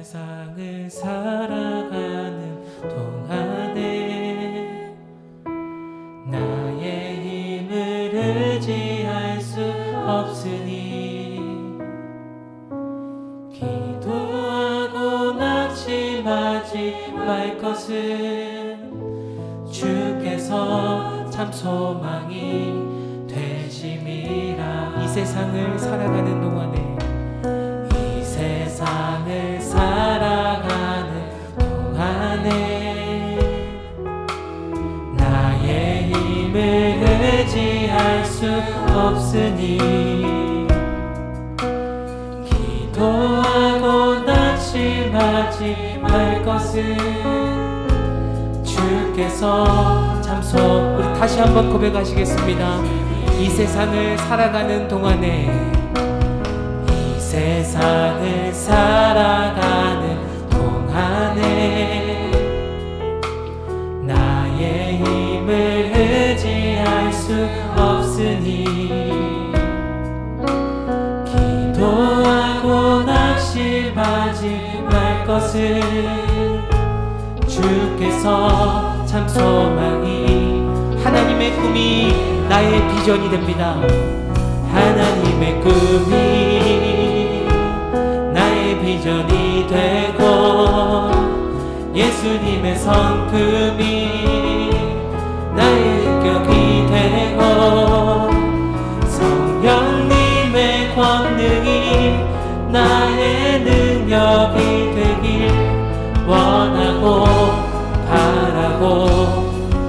세상을 살아가는 동안에 나의 힘을 의지할 수 없으니 기도하고 낙심하지 말 것은 주께서 참 소망이 되심이라. 이 세상을 살아가는 동안에 세상을 살아가는 동안에 나의 힘을 의지할 수 없으니 기도하고 낙심하지 말 것은 주께서 참소. 우리 다시 한번 고백하시겠습니다. 이 세상을 살아가는 동안에 세상을 살아가는 동안에 나의 힘을 의지할 수 없으니 기도하고 낙심하지 말 것을 주께서 참 소망이. 하나님의 꿈이 나의 비전이 됩니다. 하나님의 꿈이 나의 비전이 되고 예수님의 성품이 나의 인격이 되고 성령님의 권능이 나의 능력이 되길 원하고 바라고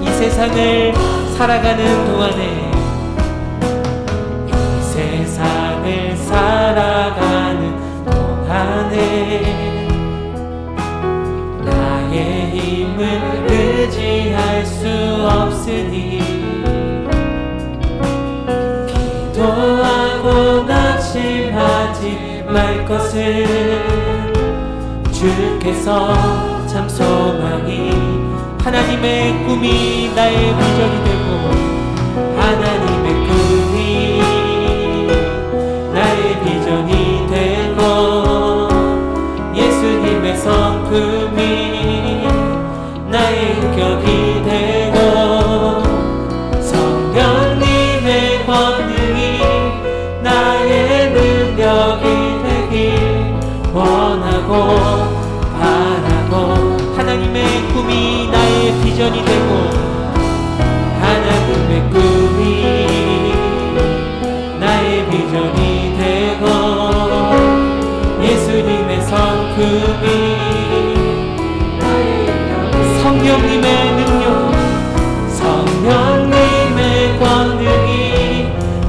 이 세상을 살아가는 동안에 세상을 살아가는 동안에 나의 힘을 의지할 수 없으니 기도하고 낙심하지 말 것을 주께서 참 소망이. 하나님의 꿈이 나의 비전이 되고 하나님의 꿈이 나의 비전이 되고 예수님의 성품이 나의 인격이 되고 성령님의 권능이 나의 능력이 되길 원하고 바라고 하나님의 꿈이 나의 비전이 되고 하나님의 꿈이 나의 비전이 되고 예수님의 성품이 성령님의 능력 성령님의 권능이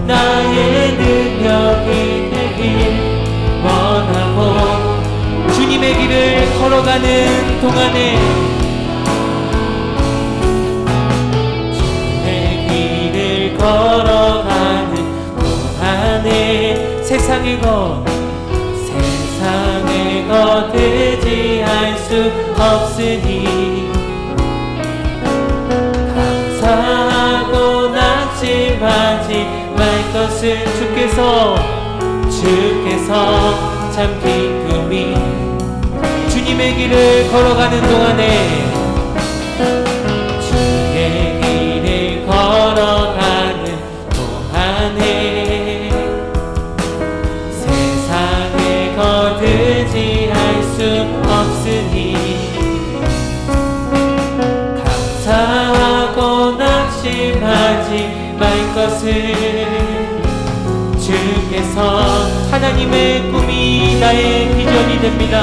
나의 능력이 되길 원하고 주님의 길을 걸어가는 동안에 주님의 길을 걸어가는 동안에 세상의 것 의지할 수 없으니 감사하고 낙심하지 말 것을 주께서 참 기쁨이. 주님의 길을 걸어가는 동안에 주의 길을 걸어가는 동안에 세상의 것 의지할 수 없으니 감사하고 낙심하지 말 것을 주께서. 하나님의 꿈이 나의 비전이 됩니다.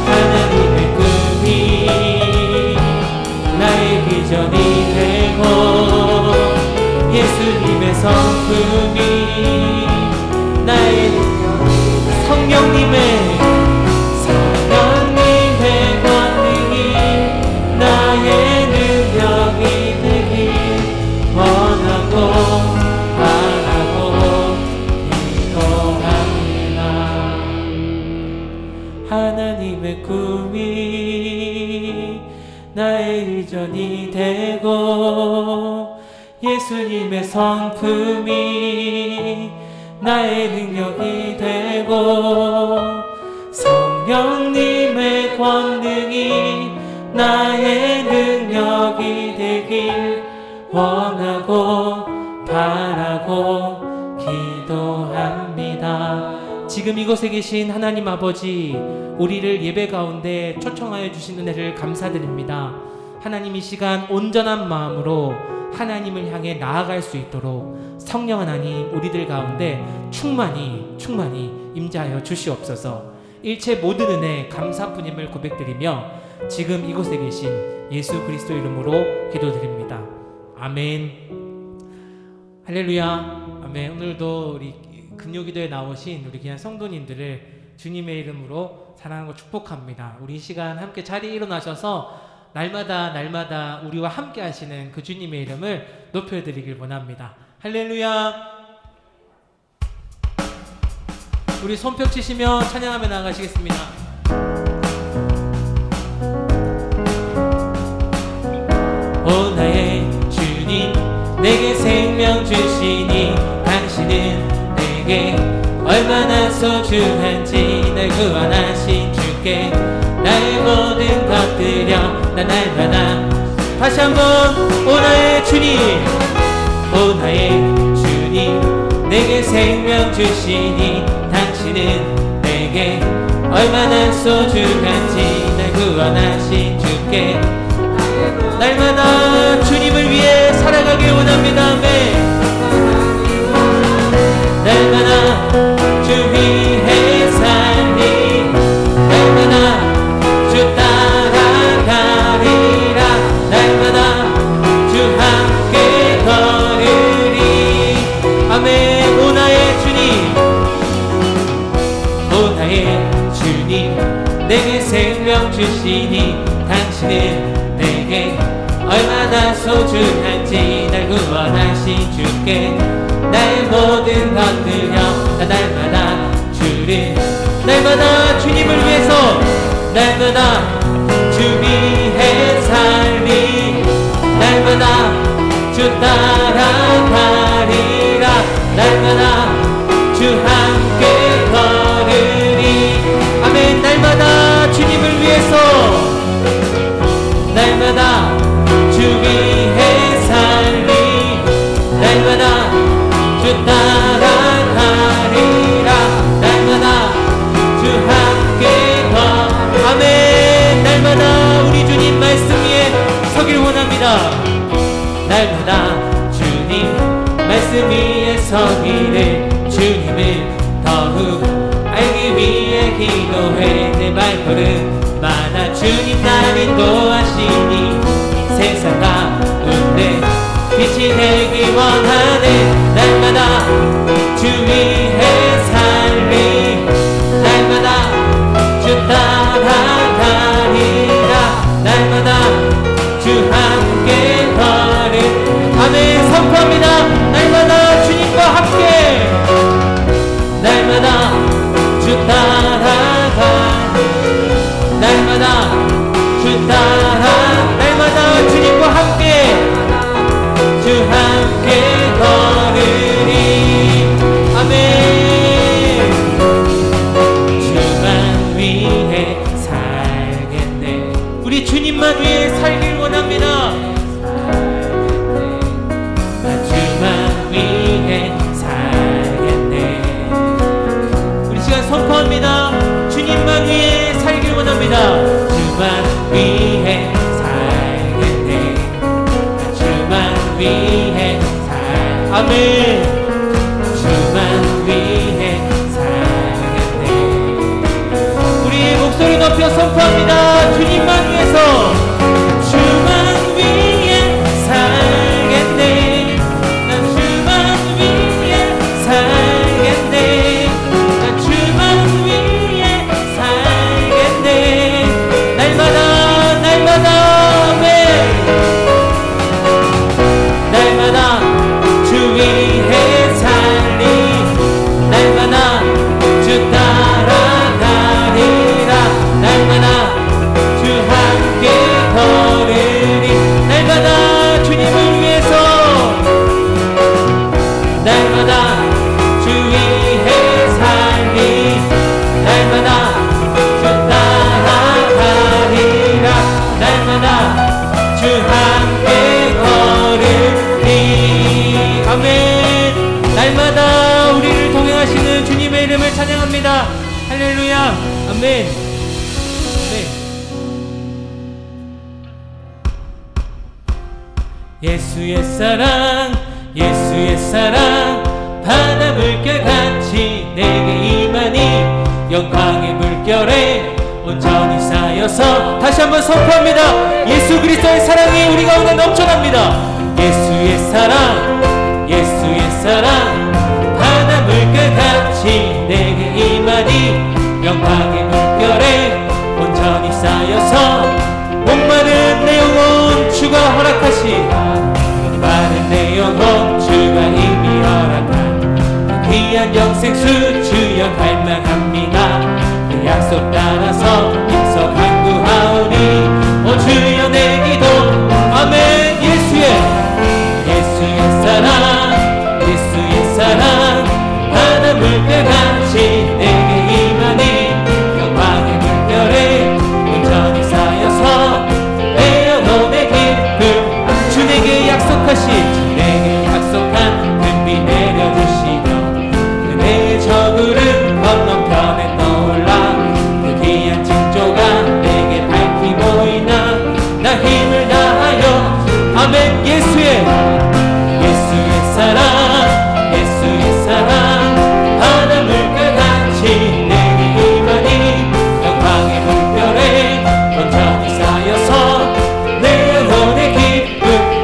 하나님의 꿈이 나의 비전이 되고 예수님의 성품이 나의 성령님의 권능이 나의 능력이 되길 원하고 바라고 기도합니다. 하나님의 꿈이 나의 비전이 되고 예수님의 성품이 나의 능력이 되고 성령님의 권능이 나의 능력이 되길 원하고 바라고 기도합니다. 지금 이곳에 계신 하나님 아버지, 우리를 예배 가운데 초청하여 주신 은혜를 감사드립니다. 하나님, 이 시간 온전한 마음으로 하나님을 향해 나아갈 수 있도록 성령 하나님 우리들 가운데 충만히 임재하여 주시옵소서. 일체 모든 은혜 감사뿐임을 고백드리며 지금 이곳에 계신 예수 그리스도 이름으로 기도드립니다. 아멘. 할렐루야. 아멘. 오늘도 우리 금요기도에 나오신 우리 귀한 성도님들을 주님의 이름으로 사랑하고 축복합니다. 우리 이 시간 함께 자리에 일어나셔서 날마다 우리와 함께 하시는 그 주님의 이름을 높여드리길 원합니다. 할렐루야. 우리 손뼉 치시며 찬양하며 나가시겠습니다. 오 나의 주님, 내게 생명 주시니 당신은 내게 얼마나 소중한지 날 구원하신 주께 나의 모든 것 드려 나 날마다. 다시 한번 오 나의 주님, 오 나의 주님, 내게 생명 주시니 당신은 내게 얼마나 소중한지 날 구원하신 주께 날마다 주님을 위해 살아가길 원합니다. 아멘. 날마다 주 위해 살리, 날마다 주 따라가리라, 날마다 주 함께 걸으리. 아멘. 오 나의 주님, 오 나의 주님, 내게 생명 주시니 당신은 내게 얼마나 소중한지 날 구원하신 주께 나의 모든 것 드려 나 날마다 주를, 날마다 주님을 위해서, 날마다 주 위해 살리, 날마다 주 따라가리라, 날마다 주 함께 걸으리. 아멘. 날마다 주님을 위해서, 날마다 주 위해 살리, 날마다 주 따라가리라, 날마다 주 함께 걸. 아멘. 날마다 우리 주님 말씀 위에 서길 원합니다. 날마다 주님 말씀 위에 서기를, 주님을 더욱 알기 위해 기도해. 내 발걸음마다 주님 날 인도하시니 세상 가운데 빛이 되기 원하네. 날마다 주 위해 살리, 날마다 주 따라가리라, 날마다 주 함께 걸을. 아멘. 선포합니다. 날마다 주님과 함께, 날마다 주 따라가, 날마다 주 따라, 날마다 주님과 함께 주 함께 걸으리. 찬양합니다. 할렐루야. 아멘. 아멘. 예수의 사랑, 예수의 사랑, 바다 물결같이 내게 임하니 영광의 물결에 온전히 쌓여서. 다시 한번 선포합니다. 예수 그리스도의 사랑이 우리 가운데 넘쳐납니다. 예수의 사랑, 예수의 사랑, 바다 물결같이 내게 임하니 영광의 물결에 온전히 쌓여서. 목마른 내 영혼 주가 허락하신, 마른 내 영혼 주가 이미 허락한 그 귀한 영생수 주여 갈망합니다. 그 약속 따라서 힘써 간구하오니 오 주여 내 기도. 아멘. 예수의 사랑, 예수의 사랑, 바다 물결같이 내게 임하니 영광의 물결에 온전히 쌓여서 내 영혼의 기쁨. 주 내게 약속하신, 주 내게 약속한 금비 내려주시며 그대의 저구름 건너편에 떠올라 그 귀한 징조가 내게 밝히 보이나 나 힘을 다하여. 아멘. 예수의 사랑, 예수의 사랑, 바다 물결같이 내게 임하니 영광의 물결에 온전히 쌓여서 내 영혼의 기쁨.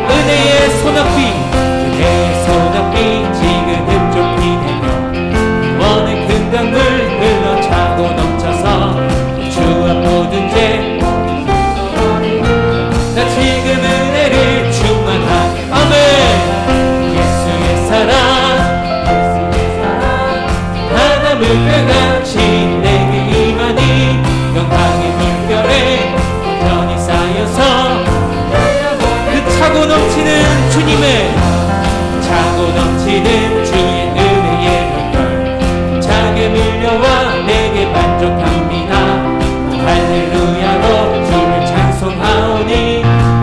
은혜의 소낙비, 은혜의 소낙비 지금 흡족히 내며 원의 큰 강물 흘러 차고 넘쳐서 주 앞 모든 죄 나 지금 은혜를 충만하게. 아멘. 예수의 사랑, 바다 물결같이 내게 임하니 영광의 물결에 온전히 쌓여서 그 차고 넘치는 주님의, 차고 넘치는 주의 은혜의 물결 차게 밀려와 내게 만족합니다. 할렐루야로 주를 찬송하오니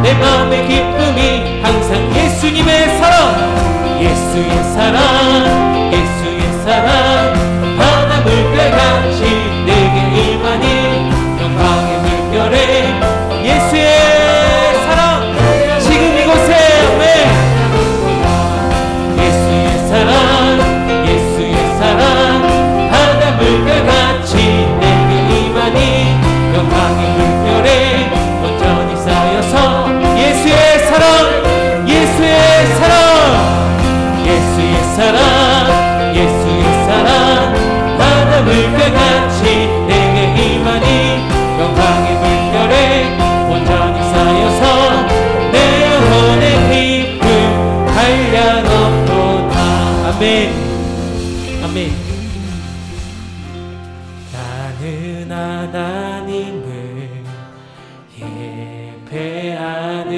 내 마음의 기쁨이 항상 예수님의 사랑, 예수의 사랑, 예수의 사랑, 바다 물결같이 내게 임하니 영광의 물결에 예수의 사랑 지금 이곳에. 아멘. 예수의 사랑, 예수의 사랑, 바다 물결같이 내게 임하니 영광의 물결에 온전히 쌓여서 예수의 사랑, 예수의 사랑, 예수의 사랑, 예수의 사랑, 바다 물결같이 내게 임하니 영광의 물결에 온전히 쌓여서 내 영혼의 기쁨 한량없도다. 아멘. 아멘. 나는 하나님을 예배하는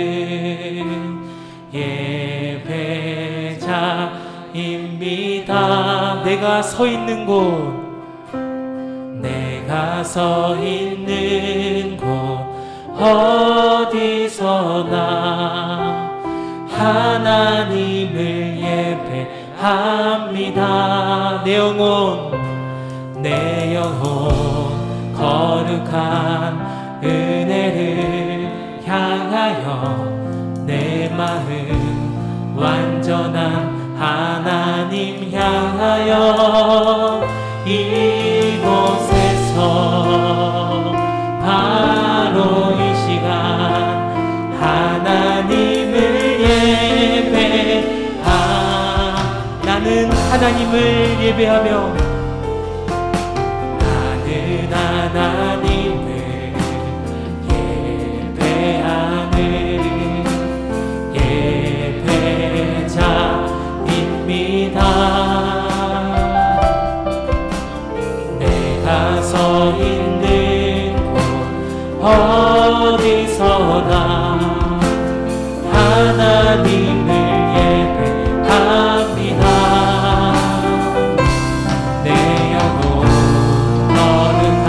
예배자입니다. 내가 서 있는 곳, 내가 서 있는 곳 어디서나 하나님을 예배합니다. 내 영혼 거룩한 은혜를 향하여 내 마음 완전한 하나님 향하여 이곳에서 바로 이 시간 하나님을 나는 하나님을 예배하며 나는 하나님을 예배하는 예배자입니다. 내가 서 있는 곳 어디서나 하나님을 예배합니다. 내 영혼 거룩한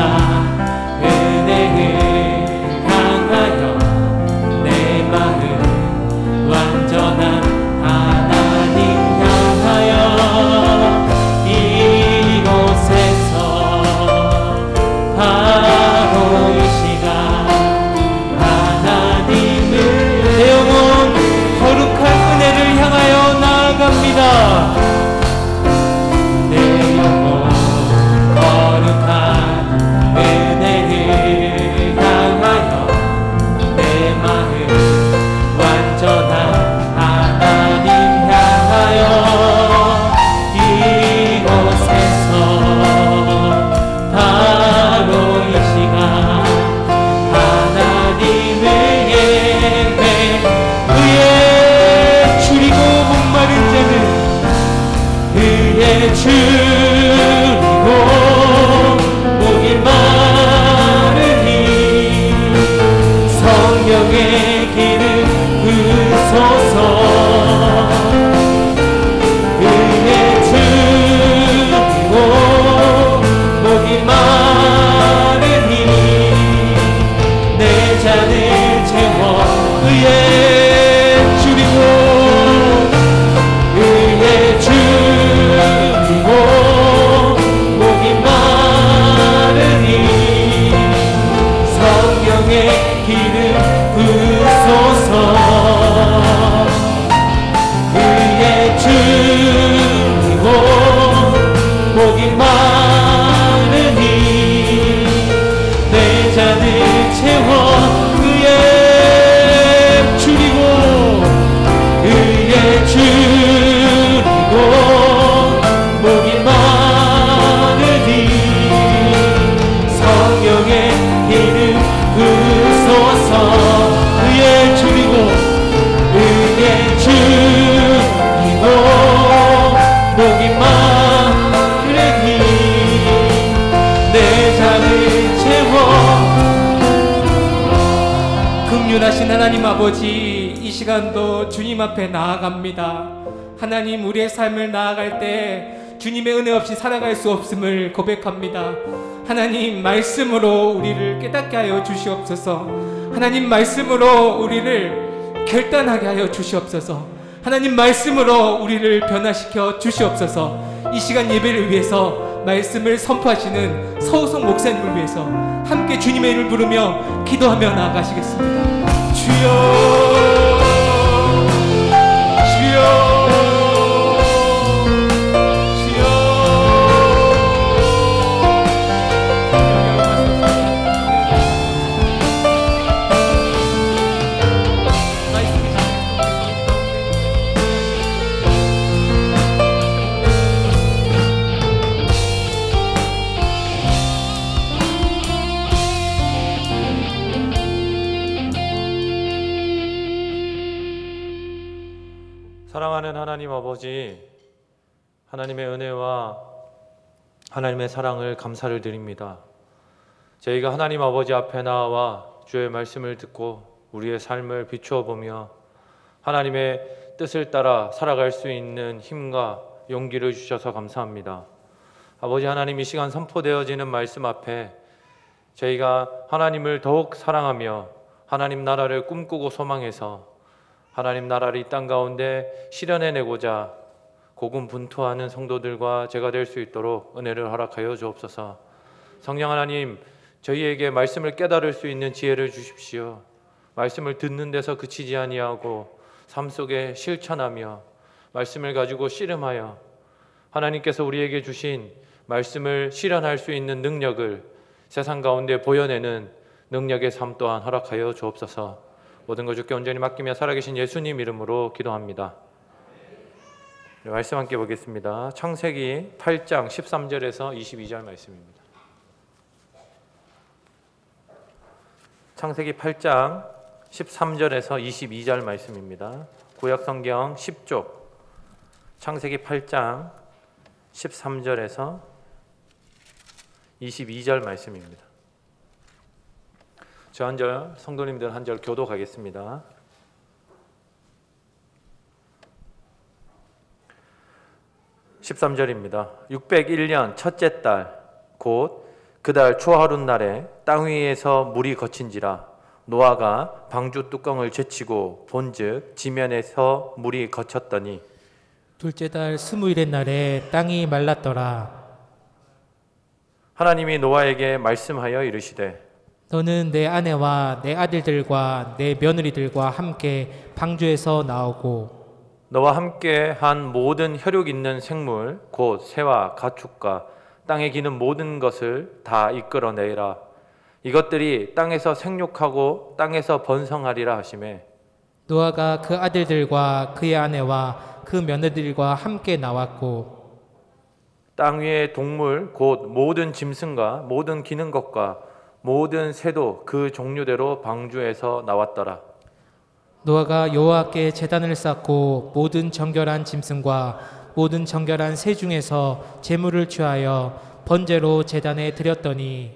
위대하신 하나님 아버지, 이 시간도 주님 앞에 나아갑니다. 하나님, 우리의 삶을 나아갈 때 주님의 은혜 없이 살아갈 수 없음을 고백합니다. 하나님, 말씀으로 우리를 깨닫게 하여 주시옵소서. 하나님, 말씀으로 우리를 결단하게 하여 주시옵소서. 하나님, 말씀으로 우리를 변화시켜 주시옵소서. 이 시간 예배를 위해서 말씀을 선포하시는 서우성 목사님을 위해서 함께 주님의 이름을 부르며 기도하며 나아가시겠습니다. 주여, 주여, 사랑하는 하나님 아버지, 하나님의 은혜와 하나님의 사랑을 감사를 드립니다. 저희가 하나님 아버지 앞에 나와 주의 말씀을 듣고 우리의 삶을 비추어 보며 하나님의 뜻을 따라 살아갈 수 있는 힘과 용기를 주셔서 감사합니다. 아버지 하나님, 이 시간 선포되어지는 말씀 앞에 저희가 하나님을 더욱 사랑하며 하나님 나라를 꿈꾸고 소망해서 하나님 나라를 이 땅 가운데 실현해내고자 고군분투하는 성도들과 제가 될 수 있도록 은혜를 허락하여 주옵소서. 성령 하나님, 저희에게 말씀을 깨달을 수 있는 지혜를 주십시오. 말씀을 듣는 데서 그치지 아니하고 삶 속에 실천하며 말씀을 가지고 씨름하여 하나님께서 우리에게 주신 말씀을 실현할 수 있는 능력을 세상 가운데 보여내는 능력의 삶 또한 허락하여 주옵소서. 모든 것 주께 온전히 맡기며 살아계신 예수님 이름으로 기도합니다. 말씀 함께 보겠습니다. 창세기 8장 13절에서 22절 말씀입니다. 창세기 8장 13절에서 22절 말씀입니다. 구약성경 10쪽 창세기 8장 13절에서 22절 말씀입니다. 저 한 절, 성도님들 한 절 교독하겠습니다. (13절입니다) 601년 첫째 달 곧 그달 초하룻날에 땅 위에서 물이 거친지라 노아가 방주 뚜껑을 제치고 본즉 지면에서 물이 거쳤더니 둘째 달 20일의 날에 땅이 말랐더라. 하나님이 노아에게 말씀하여 이르시되 너는 내 아내와 내 아들들과 내 며느리들과 함께 방주에서 나오고 너와 함께 한 모든 혈육 있는 생물 곧 새와 가축과 땅에 기는 모든 것을 다 이끌어내라. 이것들이 땅에서 생육하고 땅에서 번성하리라 하시매 노아가 그 아들들과 그의 아내와 그 며느리들과 함께 나왔고 땅 위의 동물 곧 모든 짐승과 모든 기는 것과 모든 새도 그 종류대로 방주에서 나왔더라. 노아가 여호와께 제단을 쌓고 모든 정결한 짐승과 모든 정결한 새 중에서 제물을 취하여 번제로 제단에 드렸더니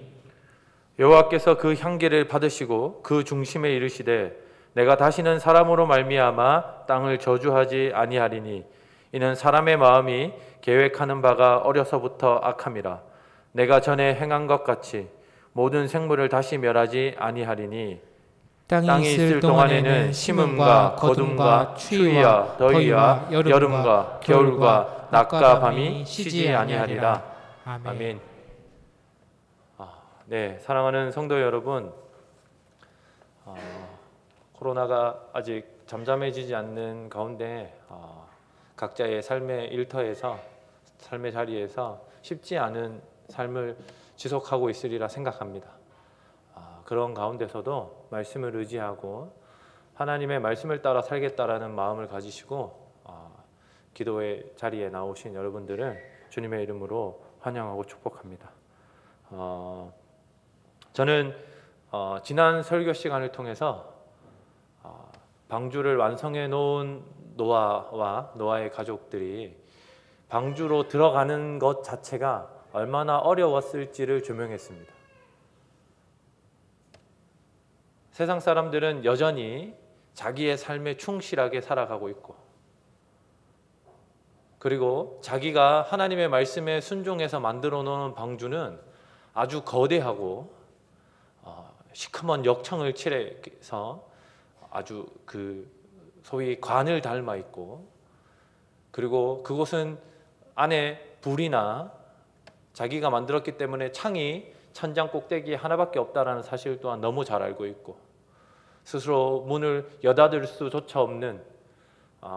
여호와께서 그 향기를 받으시고 그 중심에 이르시되 내가 다시는 사람으로 말미암아 땅을 저주하지 아니하리니 이는 사람의 마음이 계획하는 바가 어려서부터 악함이라. 내가 전에 행한 것 같이 모든 생물을 다시 멸하지 아니하리니 땅이 있을 동안에는 심음과 거둠과 추위와 더위와 여름과 겨울과 낮과 밤이 쉬지 아니하리라. 아멘. 네, 사랑하는 성도 여러분, 코로나가 아직 잠잠해지지 않는 가운데 각자의 삶의 일터에서 삶의 자리에서 쉽지 않은 삶을 지속하고 있으리라 생각합니다. 그런 가운데서도 말씀을 의지하고 하나님의 말씀을 따라 살겠다라는 마음을 가지시고 기도의 자리에 나오신 여러분들을 주님의 이름으로 환영하고 축복합니다. 저는 지난 설교 시간을 통해서 방주를 완성해 놓은 노아와 노아의 가족들이 방주로 들어가는 것 자체가 얼마나 어려웠을지를 조명했습니다. 세상 사람들은 여전히 자기의 삶에 충실하게 살아가고 있고, 그리고 자기가 하나님의 말씀에 순종해서 만들어 놓은 방주는 아주 거대하고 시커먼 역청을 칠해서 아주 그 소위 관을 닮아 있고, 그리고 그곳은 안에 불이나 자기가 만들었기 때문에 창이 천장 꼭대기에 하나밖에 없다라는 사실 또한 너무 잘 알고 있고, 스스로 문을 여닫을 수조차 없는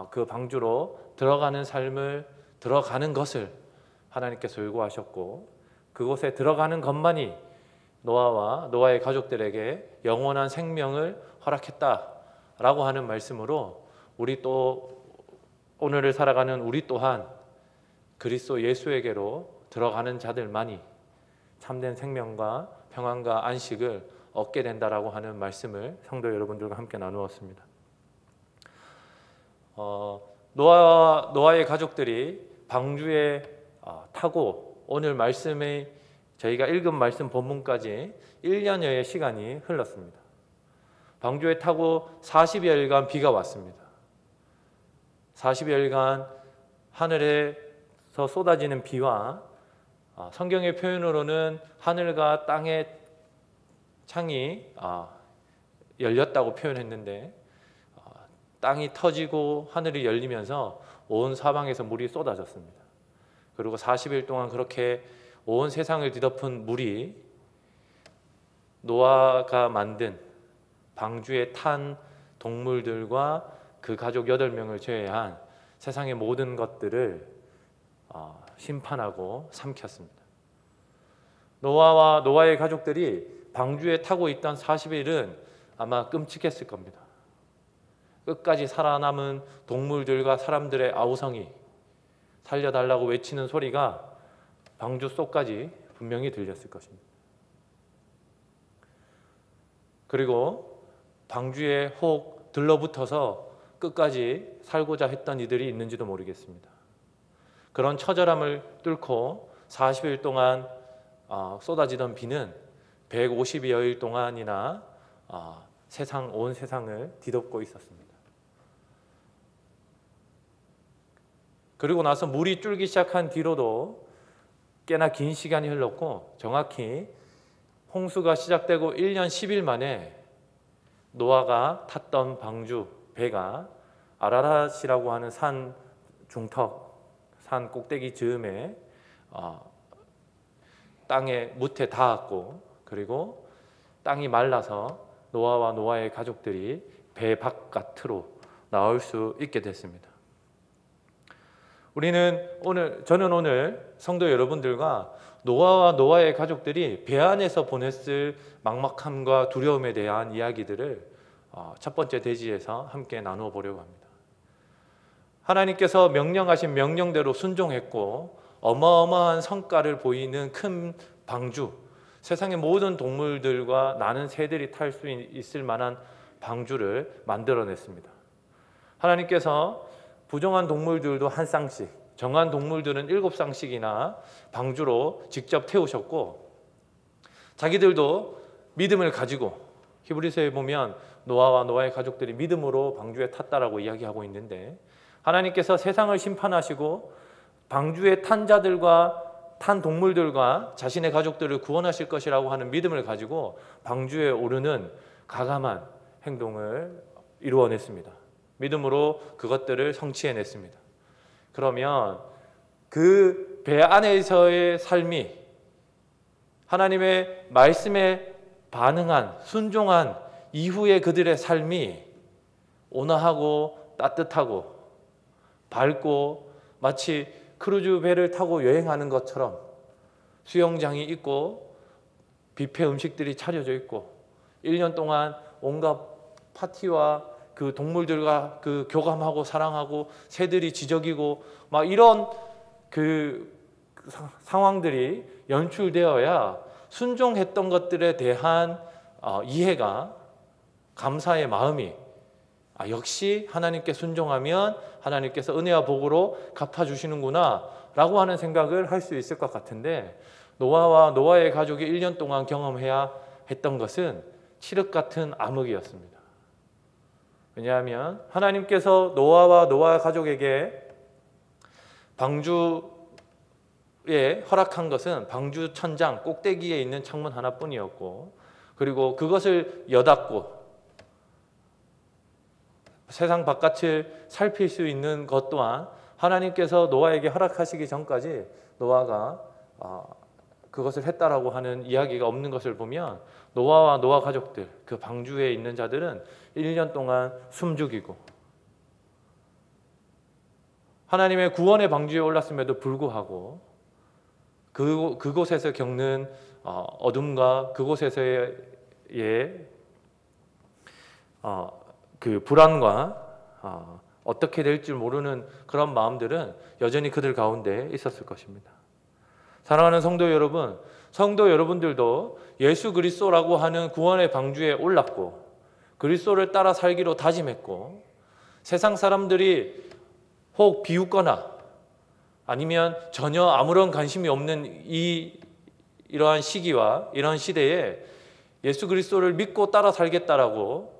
그 방주로 들어가는 것을 하나님께서 요구하셨고, 그곳에 들어가는 것만이 노아와 노아의 가족들에게 영원한 생명을 허락했다라고 하는 말씀으로, 우리 또 오늘을 살아가는 우리 또한 그리스도 예수에게로 들어가는 자들만이 참된 생명과 평안과 안식을 얻게 된다라고 하는 말씀을 성도 여러분들과 함께 나누었습니다. 노아의 가족들이 방주에 타고 오늘 말씀에 저희가 읽은 말씀 본문까지 1년여의 시간이 흘렀습니다. 방주에 타고 40여일간 비가 왔습니다. 40여일간 하늘에서 쏟아지는 비와 성경의 표현으로는 하늘과 땅의 창이 열렸다고 표현했는데, 땅이 터지고 하늘이 열리면서 온 사방에서 물이 쏟아졌습니다. 그리고 40일 동안 그렇게 온 세상을 뒤덮은 물이 노아가 만든 방주에 탄 동물들과 그 가족 8명을 제외한 세상의 모든 것들을 심판하고 삼켰습니다. 노아와 노아의 가족들이 방주에 타고 있던 40일은 아마 끔찍했을 겁니다. 끝까지 살아남은 동물들과 사람들의 아우성이, 살려달라고 외치는 소리가 방주 속까지 분명히 들렸을 것입니다. 그리고 방주에 혹 들러붙어서 끝까지 살고자 했던 이들이 있는지도 모르겠습니다. 그런 처절함을 뚫고 40일 동안 쏟아지던 비는 150여일 동안이나 온 세상을 뒤덮고 있었습니다. 그리고 나서 물이 줄기 시작한 뒤로도 꽤나 긴 시간이 흘렀고, 정확히 홍수가 시작되고 1년 10일 만에 노아가 탔던 방주 배가 아라랏이라고 하는 산 중턱, 산 꼭대기 즈음에 땅에 무태 닿았고, 그리고 땅이 말라서 노아와 노아의 가족들이 배 바깥으로 나올 수 있게 됐습니다. 저는 오늘 성도 여러분들과 노아와 노아의 가족들이 배 안에서 보냈을 막막함과 두려움에 대한 이야기들을 첫 번째 대지에서 함께 나누어 보려고 합니다. 하나님께서 명령하신 명령대로 순종했고 어마어마한 성과를 보이는 큰 방주, 세상의 모든 동물들과 나는 새들이 탈 수 있을 만한 방주를 만들어냈습니다. 하나님께서 부정한 동물들도 한 쌍씩, 정한 동물들은 7쌍씩이나 방주로 직접 태우셨고, 자기들도 믿음을 가지고, 히브리서에 보면 노아와 노아의 가족들이 믿음으로 방주에 탔다라고 이야기하고 있는데, 하나님께서 세상을 심판하시고 방주에 탄 자들과 탄 동물들과 자신의 가족들을 구원하실 것이라고 하는 믿음을 가지고 방주에 오르는 가감한 행동을 이루어냈습니다. 믿음으로 그것들을 성취해냈습니다. 그러면 그 배 안에서의 삶이, 하나님의 말씀에 반응한, 순종한 이후의 그들의 삶이 온화하고 따뜻하고 밝고, 마치 크루즈 배를 타고 여행하는 것처럼 수영장이 있고 뷔페 음식들이 차려져 있고 1년 동안 온갖 파티와 그 동물들과 그 교감하고 사랑하고 새들이 지저귀고 막 이런 그 상황들이 연출되어야 순종했던 것들에 대한 이해가, 감사의 마음이, 역시 하나님께 순종하면 하나님께서 은혜와 복으로 갚아주시는구나 라고 하는 생각을 할 수 있을 것 같은데, 노아와 노아의 가족이 1년 동안 경험해야 했던 것은 칠흑 같은 암흑이었습니다. 왜냐하면 하나님께서 노아와 노아 가족에게 방주에 허락한 것은 방주 천장 꼭대기에 있는 창문 하나뿐이었고, 그리고 그것을 여닫고 세상 바깥을 살필 수 있는 것 또한 하나님께서 노아에게 허락하시기 전까지 노아가 그것을 했다라고 하는 이야기가 없는 것을 보면, 노아와 노아 가족들, 그 방주에 있는 자들은 1년 동안 숨죽이고 하나님의 구원의 방주에 올랐음에도 불구하고 그곳에서 겪는 어둠과 그곳에서의 그 불안과 어떻게 될지 모르는 그런 마음들은 여전히 그들 가운데 있었을 것입니다. 사랑하는 성도 여러분, 성도 여러분들도 예수 그리스도라고 하는 구원의 방주에 올랐고 그리스도를 따라 살기로 다짐했고, 세상 사람들이 혹 비웃거나 아니면 전혀 아무런 관심이 없는 이러한 시기와 이러한 시대에 예수 그리스도를 믿고 따라 살겠다라고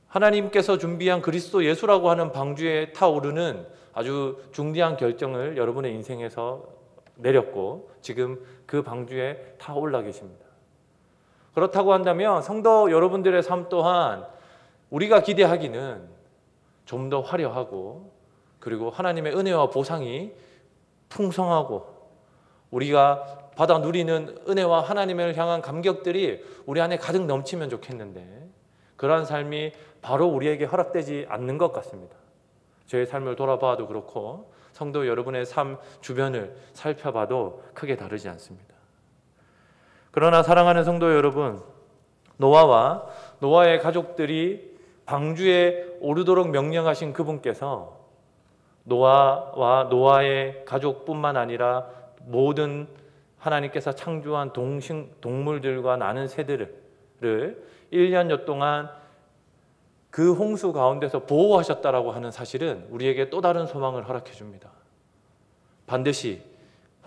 하나님께서 준비한 그리스도 예수라고 하는 방주에 타오르는 아주 중대한 결정을 여러분의 인생에서 내렸고 지금 그 방주에 타올라 계십니다. 그렇다고 한다면 성도 여러분들의 삶 또한 우리가 기대하기는 좀 더 화려하고, 그리고 하나님의 은혜와 보상이 풍성하고 우리가 받아 누리는 은혜와 하나님을 향한 감격들이 우리 안에 가득 넘치면 좋겠는데, 그러한 삶이 바로 우리에게 허락되지 않는 것 같습니다. 저의 삶을 돌아봐도 그렇고 성도 여러분의 삶 주변을 살펴봐도 크게 다르지 않습니다. 그러나 사랑하는 성도 여러분, 노아와 노아의 가족들이 방주에 오르도록 명령하신 그분께서 노아와 노아의 가족뿐만 아니라 모든 하나님께서 창조한 동물들과 나는 새들을 1년여 동안 그 홍수 가운데서 보호하셨다라고 하는 사실은 우리에게 또 다른 소망을 허락해 줍니다. 반드시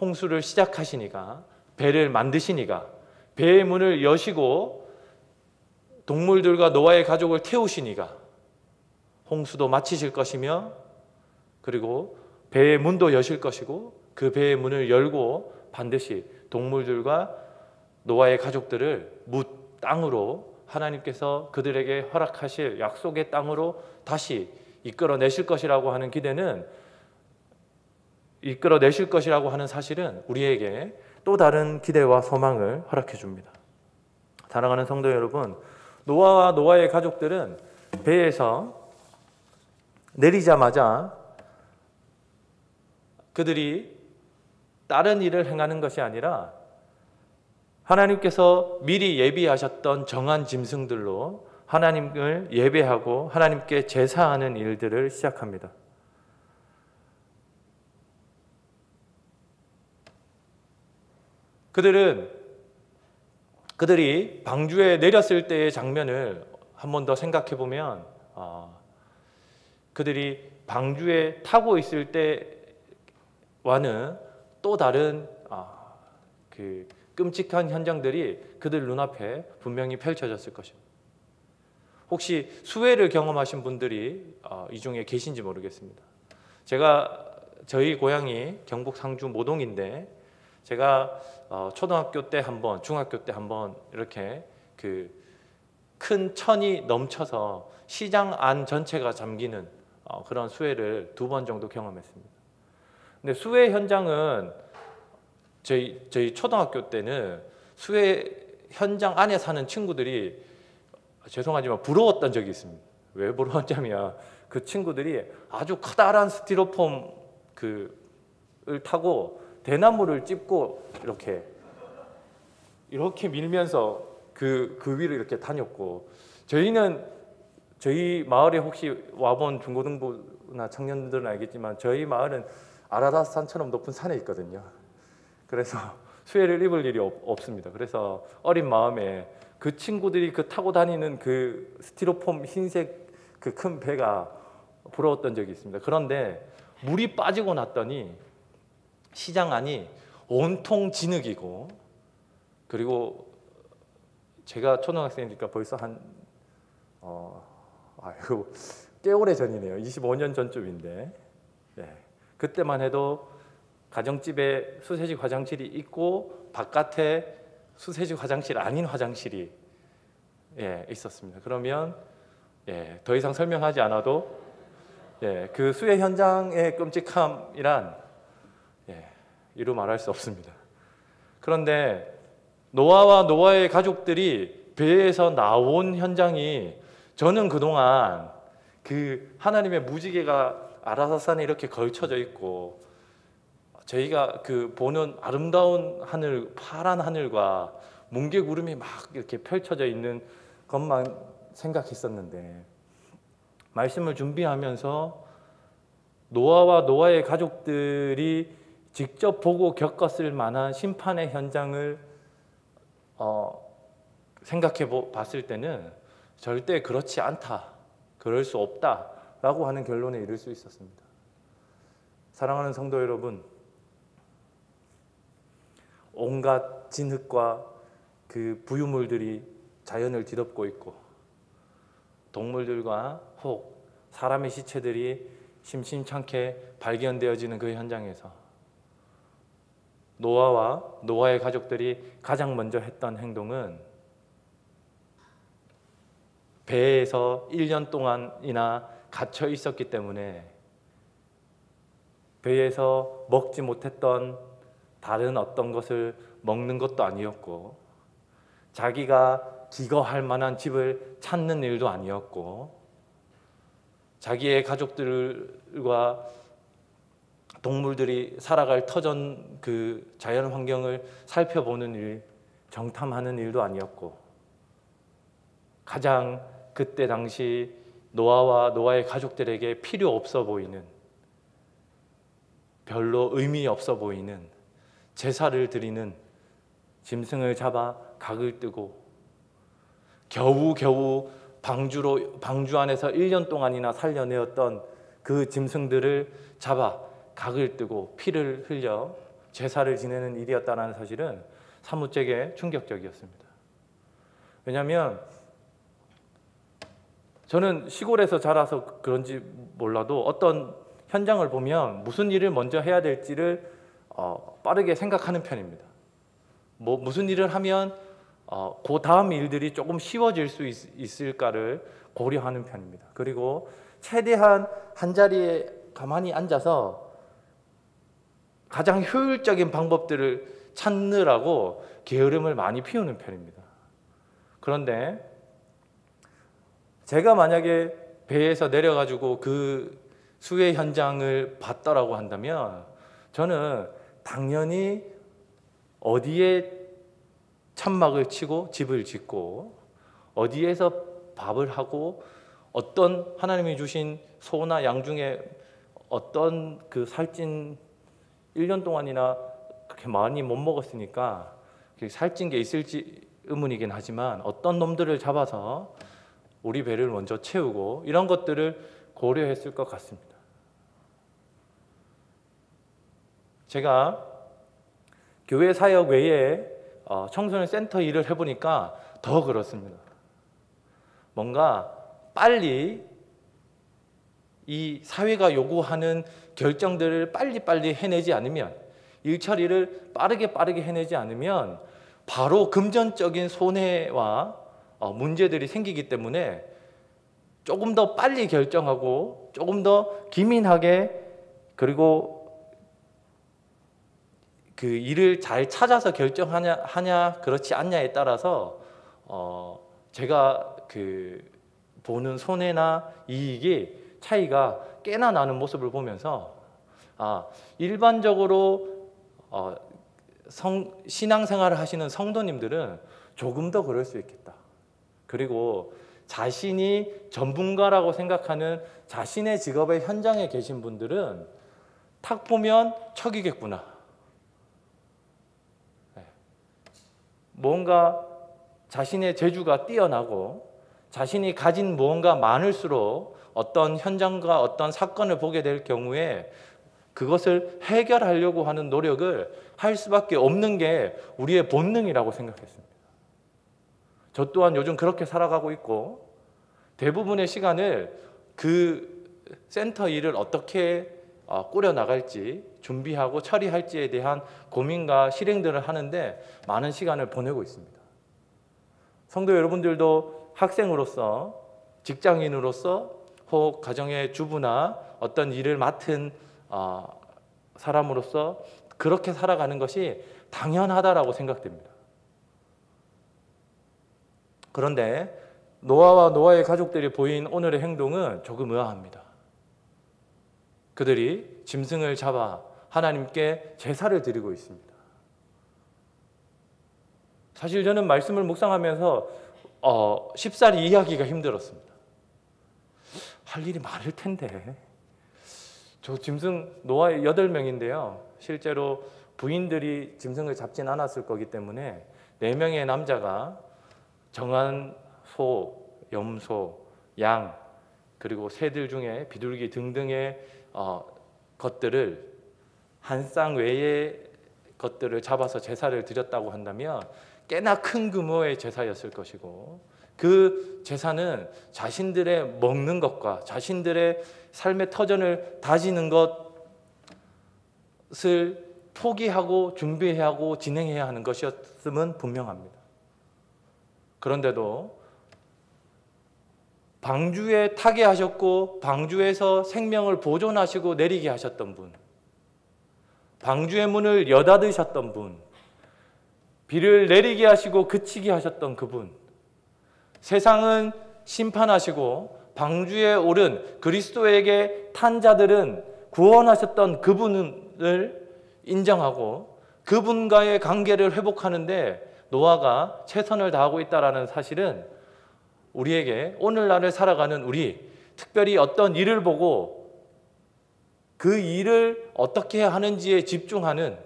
홍수를 시작하시니가, 배를 만드시니가, 배의 문을 여시고 동물들과 노아의 가족을 태우시니가 홍수도 마치실 것이며, 그리고 배의 문도 여실 것이고, 그 배의 문을 열고 반드시 동물들과 노아의 가족들을 뭇 땅으로 하나님께서 그들에게 허락하실 약속의 땅으로 다시 이끌어내실 것이라고 하는 기대는, 이끌어내실 것이라고 하는 사실은 우리에게 또 다른 기대와 소망을 허락해 줍니다. 사랑하는 성도 여러분, 노아와 노아의 가족들은 배에서 내리자마자 그들이 다른 일을 행하는 것이 아니라 하나님께서 미리 예비하셨던 정한 짐승들로 하나님을 예배하고 하나님께 제사하는 일들을 시작합니다. 그들이 방주에 내렸을 때의 장면을 한 번 더 생각해 보면, 그들이 방주에 타고 있을 때와는 또 다른 그 끔찍한 현장들이 그들 눈앞에 분명히 펼쳐졌을 것입니다. 혹시 수해를 경험하신 분들이 이 중에 계신지 모르겠습니다. 저희 고향이 경북 상주 모동인데, 제가 초등학교 때 한 번, 중학교 때 한 번 이렇게 그 큰 천이 넘쳐서 시장 안 전체가 잠기는 그런 수해를 2번 정도 경험했습니다. 근데 수해 현장은 저희 초등학교 때는 수해 현장 안에 사는 친구들이 죄송하지만 부러웠던 적이 있습니다. 왜 부러웠냐면 그 친구들이 아주 커다란 스티로폼 을 타고 대나무를 찝고 이렇게 밀면서 그 위를 이렇게 다녔고, 저희 마을에 혹시 와본 중고등부나 청년들은 알겠지만 저희 마을은 아라라산처럼 높은 산에 있거든요. 그래서 수해를 입을 일이 없습니다. 그래서 어린 마음에 그 친구들이 타고 다니는 그 스티로폼 흰색 그 큰 배가 부러웠던 적이 있습니다. 그런데 물이 빠지고 났더니 시장 안이 온통 진흙이고, 그리고 제가 초등학생이니까 벌써 아유, 꽤 오래 전이네요. 25년 전쯤인데, 그때만 해도 가정집에 수세식 화장실이 있고 바깥에 수세식 화장실 아닌 화장실이 있었습니다. 그러면 더 이상 설명하지 않아도 그 수해 현장의 끔찍함이란 이루 말할 수 없습니다. 그런데 노아와 노아의 가족들이 배에서 나온 현장이, 저는 그동안 그 하나님의 무지개가 아라사산에 이렇게 걸쳐져 있고 저희가 그 보는 아름다운 하늘, 파란 하늘과 뭉게구름이 막 이렇게 펼쳐져 있는 것만 생각했었는데, 말씀을 준비하면서 노아와 노아의 가족들이 직접 보고 겪었을 만한 심판의 현장을 생각해 봤을 때는 절대 그렇지 않다, 그럴 수 없다라고 하는 결론에 이를 수 있었습니다. 사랑하는 성도 여러분, 온갖 진흙과 그 부유물들이 자연을 뒤덮고 있고 동물들과 혹 사람의 시체들이 심심찮게 발견되어지는 그 현장에서 노아와 노아의 가족들이 가장 먼저 했던 행동은 배에서 1년 동안이나 갇혀 있었기 때문에 배에서 먹지 못했던 다른 어떤 것을 먹는 것도 아니었고, 자기가 기거할 만한 집을 찾는 일도 아니었고, 자기의 가족들과 동물들이 살아갈 터전 그 자연 환경을 살펴보는 일, 정탐하는 일도 아니었고, 가장 그때 당시 노아와 노아의 가족들에게 필요 없어 보이는, 별로 의미 없어 보이는 제사를 드리는 짐승을 잡아 각을 뜨고 겨우겨우 방주 안에서 1년 동안이나 살려내었던 그 짐승들을 잡아 각을 뜨고 피를 흘려 제사를 지내는 일이었다는 사실은 사무되게 충격적이었습니다. 왜냐하면 저는 시골에서 자라서 그런지 몰라도 어떤 현장을 보면 무슨 일을 먼저 해야 될지를 빠르게 생각하는 편입니다. 무슨 일을 하면 그 다음 일들이 조금 쉬워질 수 있을까를 고려하는 편입니다. 그리고 최대한 한 자리에 가만히 앉아서 가장 효율적인 방법들을 찾느라고 게으름을 많이 피우는 편입니다. 그런데 제가 만약에 배에서 내려가지고 그 수해 현장을 봤다라고 한다면 저는 당연히 어디에 천막을 치고 집을 짓고 어디에서 밥을 하고 어떤 하나님이 주신 소나 양 중에 어떤 그 살찐 1년 동안이나 그렇게 많이 못 먹었으니까 살찐 게 있을지 의문이긴 하지만 어떤 놈들을 잡아서 우리 배를 먼저 채우고 이런 것들을 고려했을 것 같습니다. 제가 교회 사역 외에 청소년 센터 일을 해보니까 더 그렇습니다. 뭔가 빨리 이 사회가 요구하는 결정들을 빨리빨리 해내지 않으면, 일처리를 빠르게 해내지 않으면 바로 금전적인 손해와 문제들이 생기기 때문에 조금 더 빨리 결정하고 조금 더 기민하게, 그리고 그 일을 잘 찾아서 결정하냐 그렇지 않냐에 따라서 제가 그 보는 손해나 이익이 차이가 꽤나 나는 모습을 보면서 일반적으로 신앙생활을 하시는 성도님들은 조금 더 그럴 수 있겠다. 그리고 자신이 전문가라고 생각하는 자신의 직업의 현장에 계신 분들은 탁 보면 척이겠구나. 뭔가 자신의 재주가 뛰어나고 자신이 가진 무언가 많을수록 어떤 현장과 어떤 사건을 보게 될 경우에 그것을 해결하려고 하는 노력을 할 수밖에 없는 게 우리의 본능이라고 생각했습니다. 저 또한 요즘 그렇게 살아가고 있고, 대부분의 시간을 그 센터 일을 어떻게 꾸려 나갈지, 준비하고 처리할지에 대한 고민과 실행들을 하는데 많은 시간을 보내고 있습니다. 성도 여러분들도 학생으로서, 직장인으로서, 혹 가정의 주부나 어떤 일을 맡은 사람으로서 그렇게 살아가는 것이 당연하다라고 생각됩니다. 그런데 노아와 노아의 가족들이 보인 오늘의 행동은 조금 의아합니다. 그들이 짐승을 잡아 하나님께 제사를 드리고 있습니다. 사실 저는 말씀을 묵상하면서 쉽사리 이해하기가 힘들었습니다. 할 일이 많을 텐데. 저 짐승 노아의 8명인데요. 실제로 부인들이 짐승을 잡진 않았을 거기 때문에 4명의 남자가 정한 소, 염소, 양, 그리고 새들 중에 비둘기 등등의 것들을, 한 쌍 외의 것들을 잡아서 제사를 드렸다고 한다면 꽤나 큰 규모의 제사였을 것이고, 그 제사는 자신들의 먹는 것과 자신들의 삶의 터전을 다지는 것을 포기하고 준비해야 하고 진행해야 하는 것이었음은 분명합니다. 그런데도 방주에 타게 하셨고 방주에서 생명을 보존하시고 내리게 하셨던 분, 방주의 문을 여닫으셨던 분, 비를 내리게 하시고 그치게 하셨던 그분, 세상은 심판하시고 방주에 오른 그리스도에게 탄 자들은 구원하셨던 그분을 인정하고 그분과의 관계를 회복하는데 노아가 최선을 다하고 있다는 사실은 우리에게, 오늘날을 살아가는 우리, 특별히 어떤 일을 보고 그 일을 어떻게 하는지에 집중하는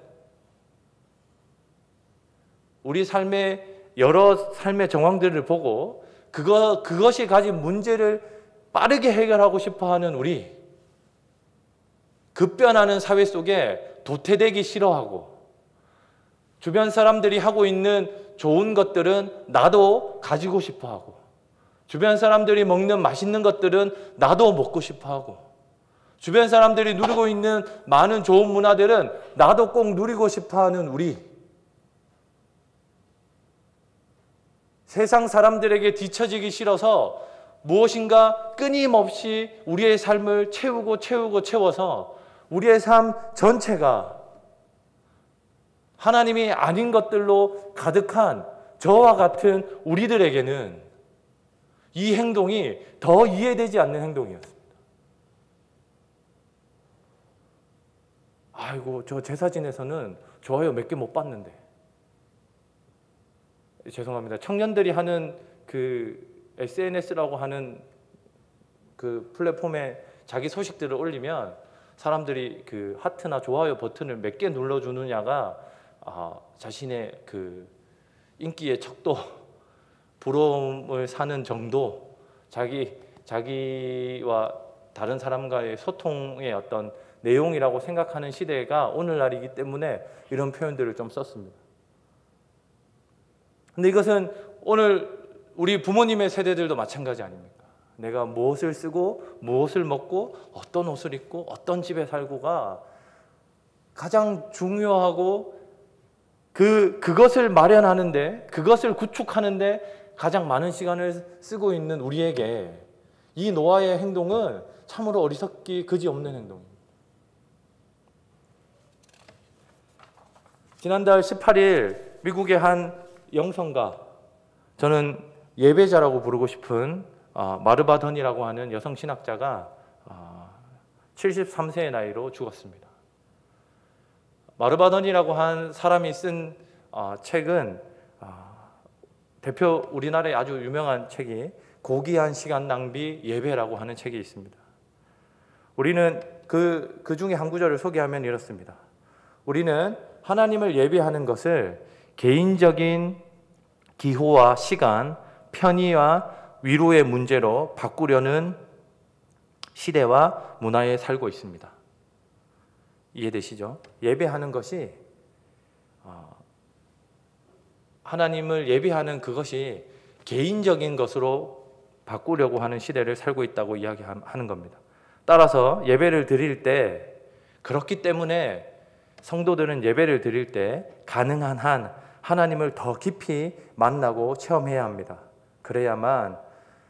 우리 삶의 여러 삶의 정황들을 보고 그것이 가진 문제를 빠르게 해결하고 싶어하는 우리, 급변하는 사회 속에 도태되기 싫어하고, 주변 사람들이 하고 있는 좋은 것들은 나도 가지고 싶어하고, 주변 사람들이 먹는 맛있는 것들은 나도 먹고 싶어하고, 주변 사람들이 누리고 있는 많은 좋은 문화들은 나도 꼭 누리고 싶어하는 우리, 세상 사람들에게 뒤처지기 싫어서 무엇인가 끊임없이 우리의 삶을 채워서 우리의 삶 전체가 하나님이 아닌 것들로 가득한 저와 같은 우리들에게는 이 행동이 더 이해되지 않는 행동이었습니다. 아이고, 저 제사 지내서는 좋아요 몇 개 못 봤는데. 죄송합니다. 청년들이 하는 그 SNS라고 하는 그 플랫폼에 자기 소식들을 올리면 사람들이 그 하트나 좋아요 버튼을 몇 개 눌러주느냐가 자신의 그 인기의 척도, 부러움을 사는 정도, 자기와 다른 사람과의 소통의 어떤 내용이라고 생각하는 시대가 오늘날이기 때문에 이런 표현들을 좀 썼습니다. 근데 이것은 오늘 우리 부모님의 세대들도 마찬가지 아닙니까? 내가 무엇을 쓰고 무엇을 먹고 어떤 옷을 입고 어떤 집에 살고가 가장 중요하고 그것을 마련하는데, 그것을 구축하는데 가장 많은 시간을 쓰고 있는 우리에게 이 노아의 행동은 참으로 어리석기 그지없는 행동입니다. 지난달 18일 미국의 한 영성가, 저는 예배자라고 부르고 싶은 마르바 던이라고 하는 여성 신학자가 73세의 나이로 죽었습니다. 마르바 던이라고 한 사람이 쓴 책은 대표 우리나라의 아주 유명한 책이 고귀한 시간 낭비 예배라고 하는 책이 있습니다. 우리는 그 중에 한 구절을 소개하면 이렇습니다. 우리는 하나님을 예배하는 것을 개인적인 기호와 시간, 편의와 위로의 문제로 바꾸려는 시대와 문화에 살고 있습니다. 이해되시죠? 예배하는 것이, 하나님을 예배하는 그것이 개인적인 것으로 바꾸려고 하는 시대를 살고 있다고 이야기하는 겁니다. 따라서 예배를 드릴 때, 그렇기 때문에 성도들은 예배를 드릴 때 가능한 한 하나님을 더 깊이 만나고 체험해야 합니다. 그래야만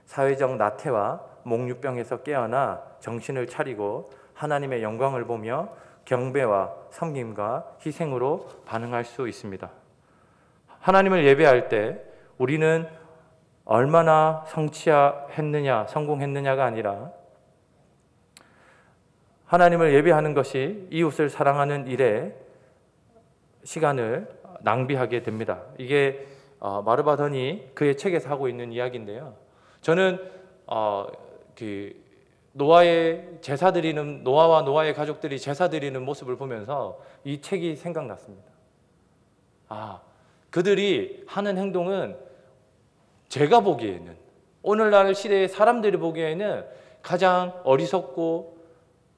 사회적 나태와 몽유병에서 깨어나 정신을 차리고 하나님의 영광을 보며 경배와 섬김과 희생으로 반응할 수 있습니다. 하나님을 예배할 때 우리는 얼마나 성공했느냐가 아니라 하나님을 예배하는 것이 이웃을 사랑하는 일에 시간을 낭비하게 됩니다. 이게 마르바던이 그의 책에서 하고 있는 이야기인데요. 저는 노아와 노아의 가족들이 제사 드리는 모습을 보면서 이 책이 생각났습니다. 그들이 하는 행동은 제가 보기에는, 오늘날 시대의 사람들이 보기에는 가장 어리석고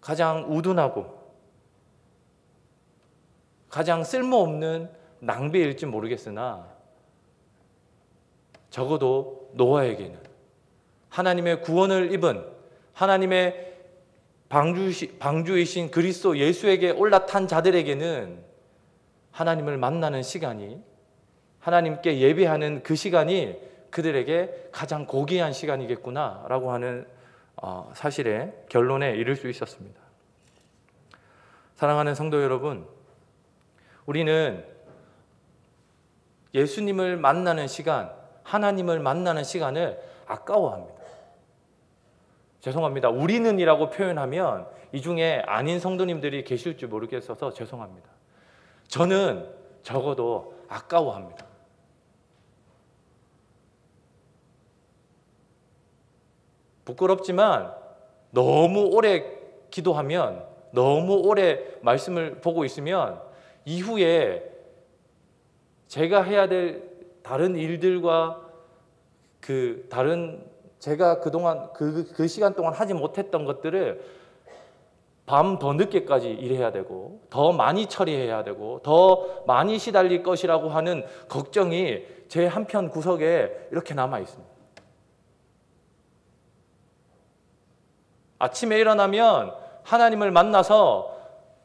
가장 우둔하고 가장 쓸모없는 낭비일지 모르겠으나 적어도 노아에게는, 하나님의 구원을 입은 하나님의 방주이신 그리스도 예수에게 올라탄 자들에게는 하나님을 만나는 시간이, 하나님께 예배하는 그 시간이 그들에게 가장 고귀한 시간이겠구나라고 하는 사실의 결론에 이를 수 있었습니다. 사랑하는 성도 여러분, 우리는 예수님을 만나는 시간, 하나님을 만나는 시간을 아까워합니다. 죄송합니다. 우리는이라고 표현하면 이 중에 아닌 성도님들이 계실지 모르겠어서 죄송합니다. 저는 적어도 아까워합니다. 부끄럽지만 너무 오래 기도하면, 너무 오래 말씀을 보고 있으면 이후에 제가 해야 될 다른 일들과 제가 그동안 그 시간 동안 하지 못했던 것들을 밤 더 늦게까지 일해야 되고, 더 많이 처리해야 되고, 더 많이 시달릴 것이라고 하는 걱정이 제 한편 구석에 이렇게 남아 있습니다. 아침에 일어나면 하나님을 만나서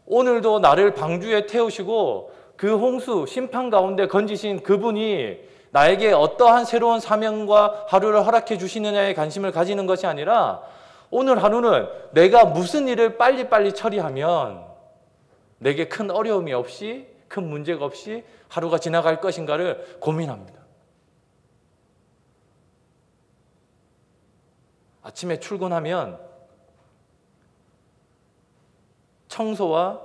오늘도 나를 방주에 태우시고 그 홍수 심판 가운데 건지신 그분이 나에게 어떠한 새로운 사명과 하루를 허락해 주시느냐에 관심을 가지는 것이 아니라, 오늘 하루는 내가 무슨 일을 빨리빨리 처리하면 내게 큰 어려움이 없이, 큰 문제가 없이 하루가 지나갈 것인가를 고민합니다. 아침에 출근하면 청소와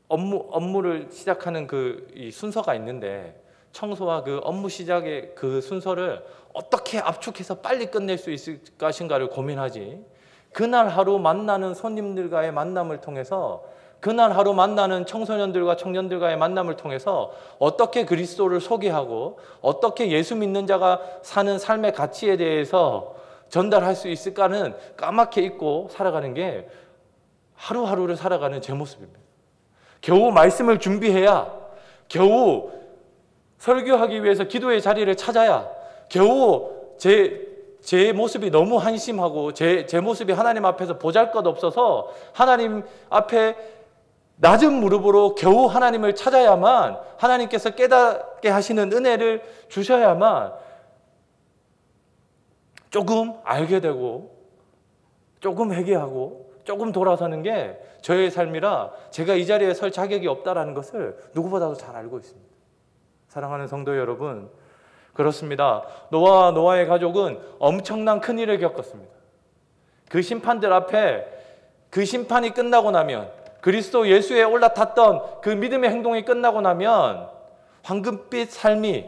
업무를 시작하는 이 순서가 있는데, 청소와 업무 시작의 그 순서를 어떻게 압축해서 빨리 끝낼 수 있을 것인가를 고민하지, 그날 하루 만나는 손님들과의 만남을 통해서, 그날 하루 만나는 청소년들과 청년들과의 만남을 통해서 어떻게 그리스도를 소개하고 어떻게 예수 믿는 자가 사는 삶의 가치에 대해서 전달할 수 있을까는 까맣게 잊고 살아가는 게 하루하루를 살아가는 제 모습입니다. 겨우 말씀을 준비해야, 겨우 설교하기 위해서 기도의 자리를 찾아야, 겨우 제 모습이 너무 한심하고 제 모습이 하나님 앞에서 보잘것없어서 하나님 앞에 낮은 무릎으로 겨우 하나님을 찾아야만, 하나님께서 깨닫게 하시는 은혜를 주셔야만 조금 알게 되고, 조금 회개하고, 조금 돌아서는 게 저의 삶이라 제가 이 자리에 설 자격이 없다라는 것을 누구보다도 잘 알고 있습니다. 사랑하는 성도 여러분, 그렇습니다. 노아와 노아의 가족은 엄청난 큰 일을 겪었습니다. 그 심판들 앞에, 그 심판이 끝나고 나면, 그리스도 예수에 올라탔던 그 믿음의 행동이 끝나고 나면 황금빛 삶이,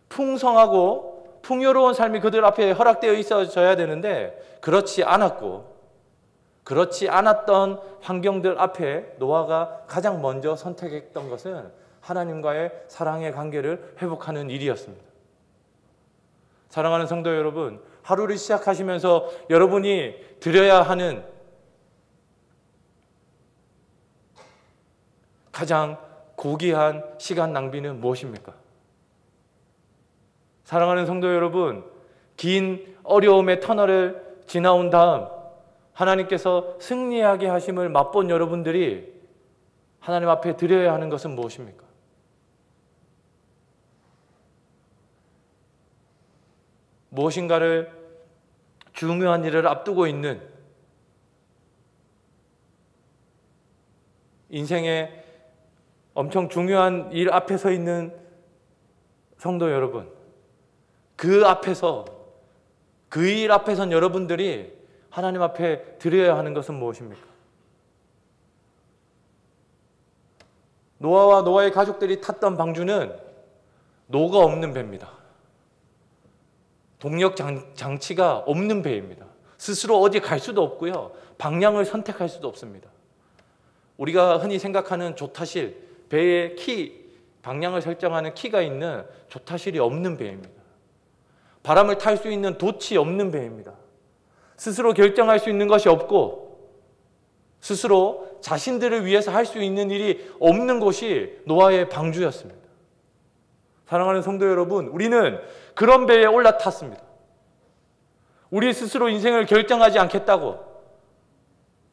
풍성하고 풍요로운 삶이 그들 앞에 허락되어 있어져야 되는데, 그렇지 않았고, 그렇지 않았던 환경들 앞에 노아가 가장 먼저 선택했던 것은 하나님과의 사랑의 관계를 회복하는 일이었습니다. 사랑하는 성도 여러분, 하루를 시작하시면서 여러분이 드려야 하는 가장 고귀한 시간 낭비는 무엇입니까? 사랑하는 성도 여러분, 긴 어려움의 터널을 지나온 다음 하나님께서 승리하게 하심을 맛본 여러분들이 하나님 앞에 드려야 하는 것은 무엇입니까? 무엇인가를 중요한 일을 앞두고 있는 인생의 엄청 중요한 일 앞에 서 있는 성도 여러분, 그 앞에서, 그 일 앞에선 여러분들이 하나님 앞에 드려야 하는 것은 무엇입니까? 노아와 노아의 가족들이 탔던 방주는 노가 없는 배입니다. 동력 장치가 없는 배입니다. 스스로 어디 갈 수도 없고요. 방향을 선택할 수도 없습니다. 우리가 흔히 생각하는 조타실, 배의 키, 방향을 설정하는 키가 있는 조타실이 없는 배입니다. 바람을 탈 수 있는 돛이 없는 배입니다. 스스로 결정할 수 있는 것이 없고 스스로 자신들을 위해서 할 수 있는 일이 없는 곳이 노아의 방주였습니다. 사랑하는 성도 여러분, 우리는 그런 배에 올라탔습니다. 우리 스스로 인생을 결정하지 않겠다고,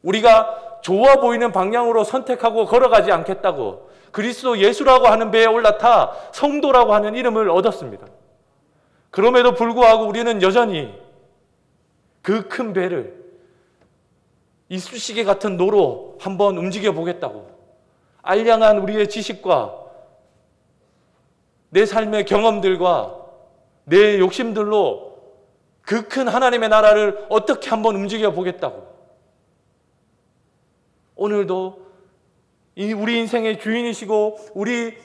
우리가 좋아 보이는 방향으로 선택하고 걸어가지 않겠다고 그리스도 예수라고 하는 배에 올라타 성도라고 하는 이름을 얻었습니다. 그럼에도 불구하고 우리는 여전히 그 큰 배를 이쑤시개 같은 노로 한번 움직여 보겠다고, 알량한 우리의 지식과 내 삶의 경험들과 내 욕심들로 그 큰 하나님의 나라를 어떻게 한번 움직여 보겠다고, 오늘도 우리 인생의 주인이시고 우리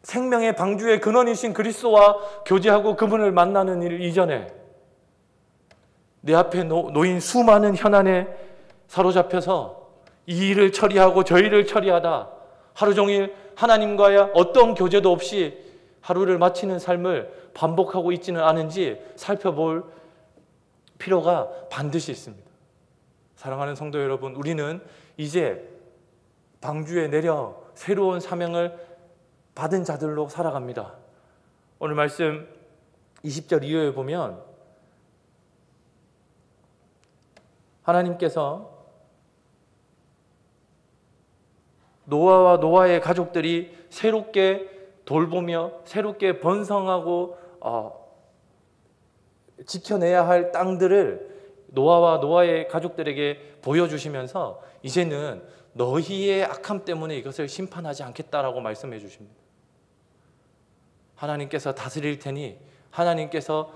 생명의 방주의 근원이신 그리스도와 교제하고 그분을 만나는 일 이전에 내 앞에 놓인 수많은 현안에 사로잡혀서 이 일을 처리하고 저 일을 처리하다 하루 종일 하나님과의 어떤 교제도 없이 하루를 마치는 삶을 반복하고 있지는 않은지 살펴볼 필요가 반드시 있습니다. 사랑하는 성도 여러분, 우리는 이제 방주에 내려 새로운 사명을 받은 자들로 살아갑니다. 오늘 말씀 20절 이후에 보면 하나님께서 노아와 노아의 가족들이 새롭게 돌보며 새롭게 번성하고 지켜내야 할 땅들을 노아와 노아의 가족들에게 보여주시면서 이제는 너희의 악함 때문에 이것을 심판하지 않겠다라고 말씀해 주십니다. 하나님께서 다스릴 테니 하나님께서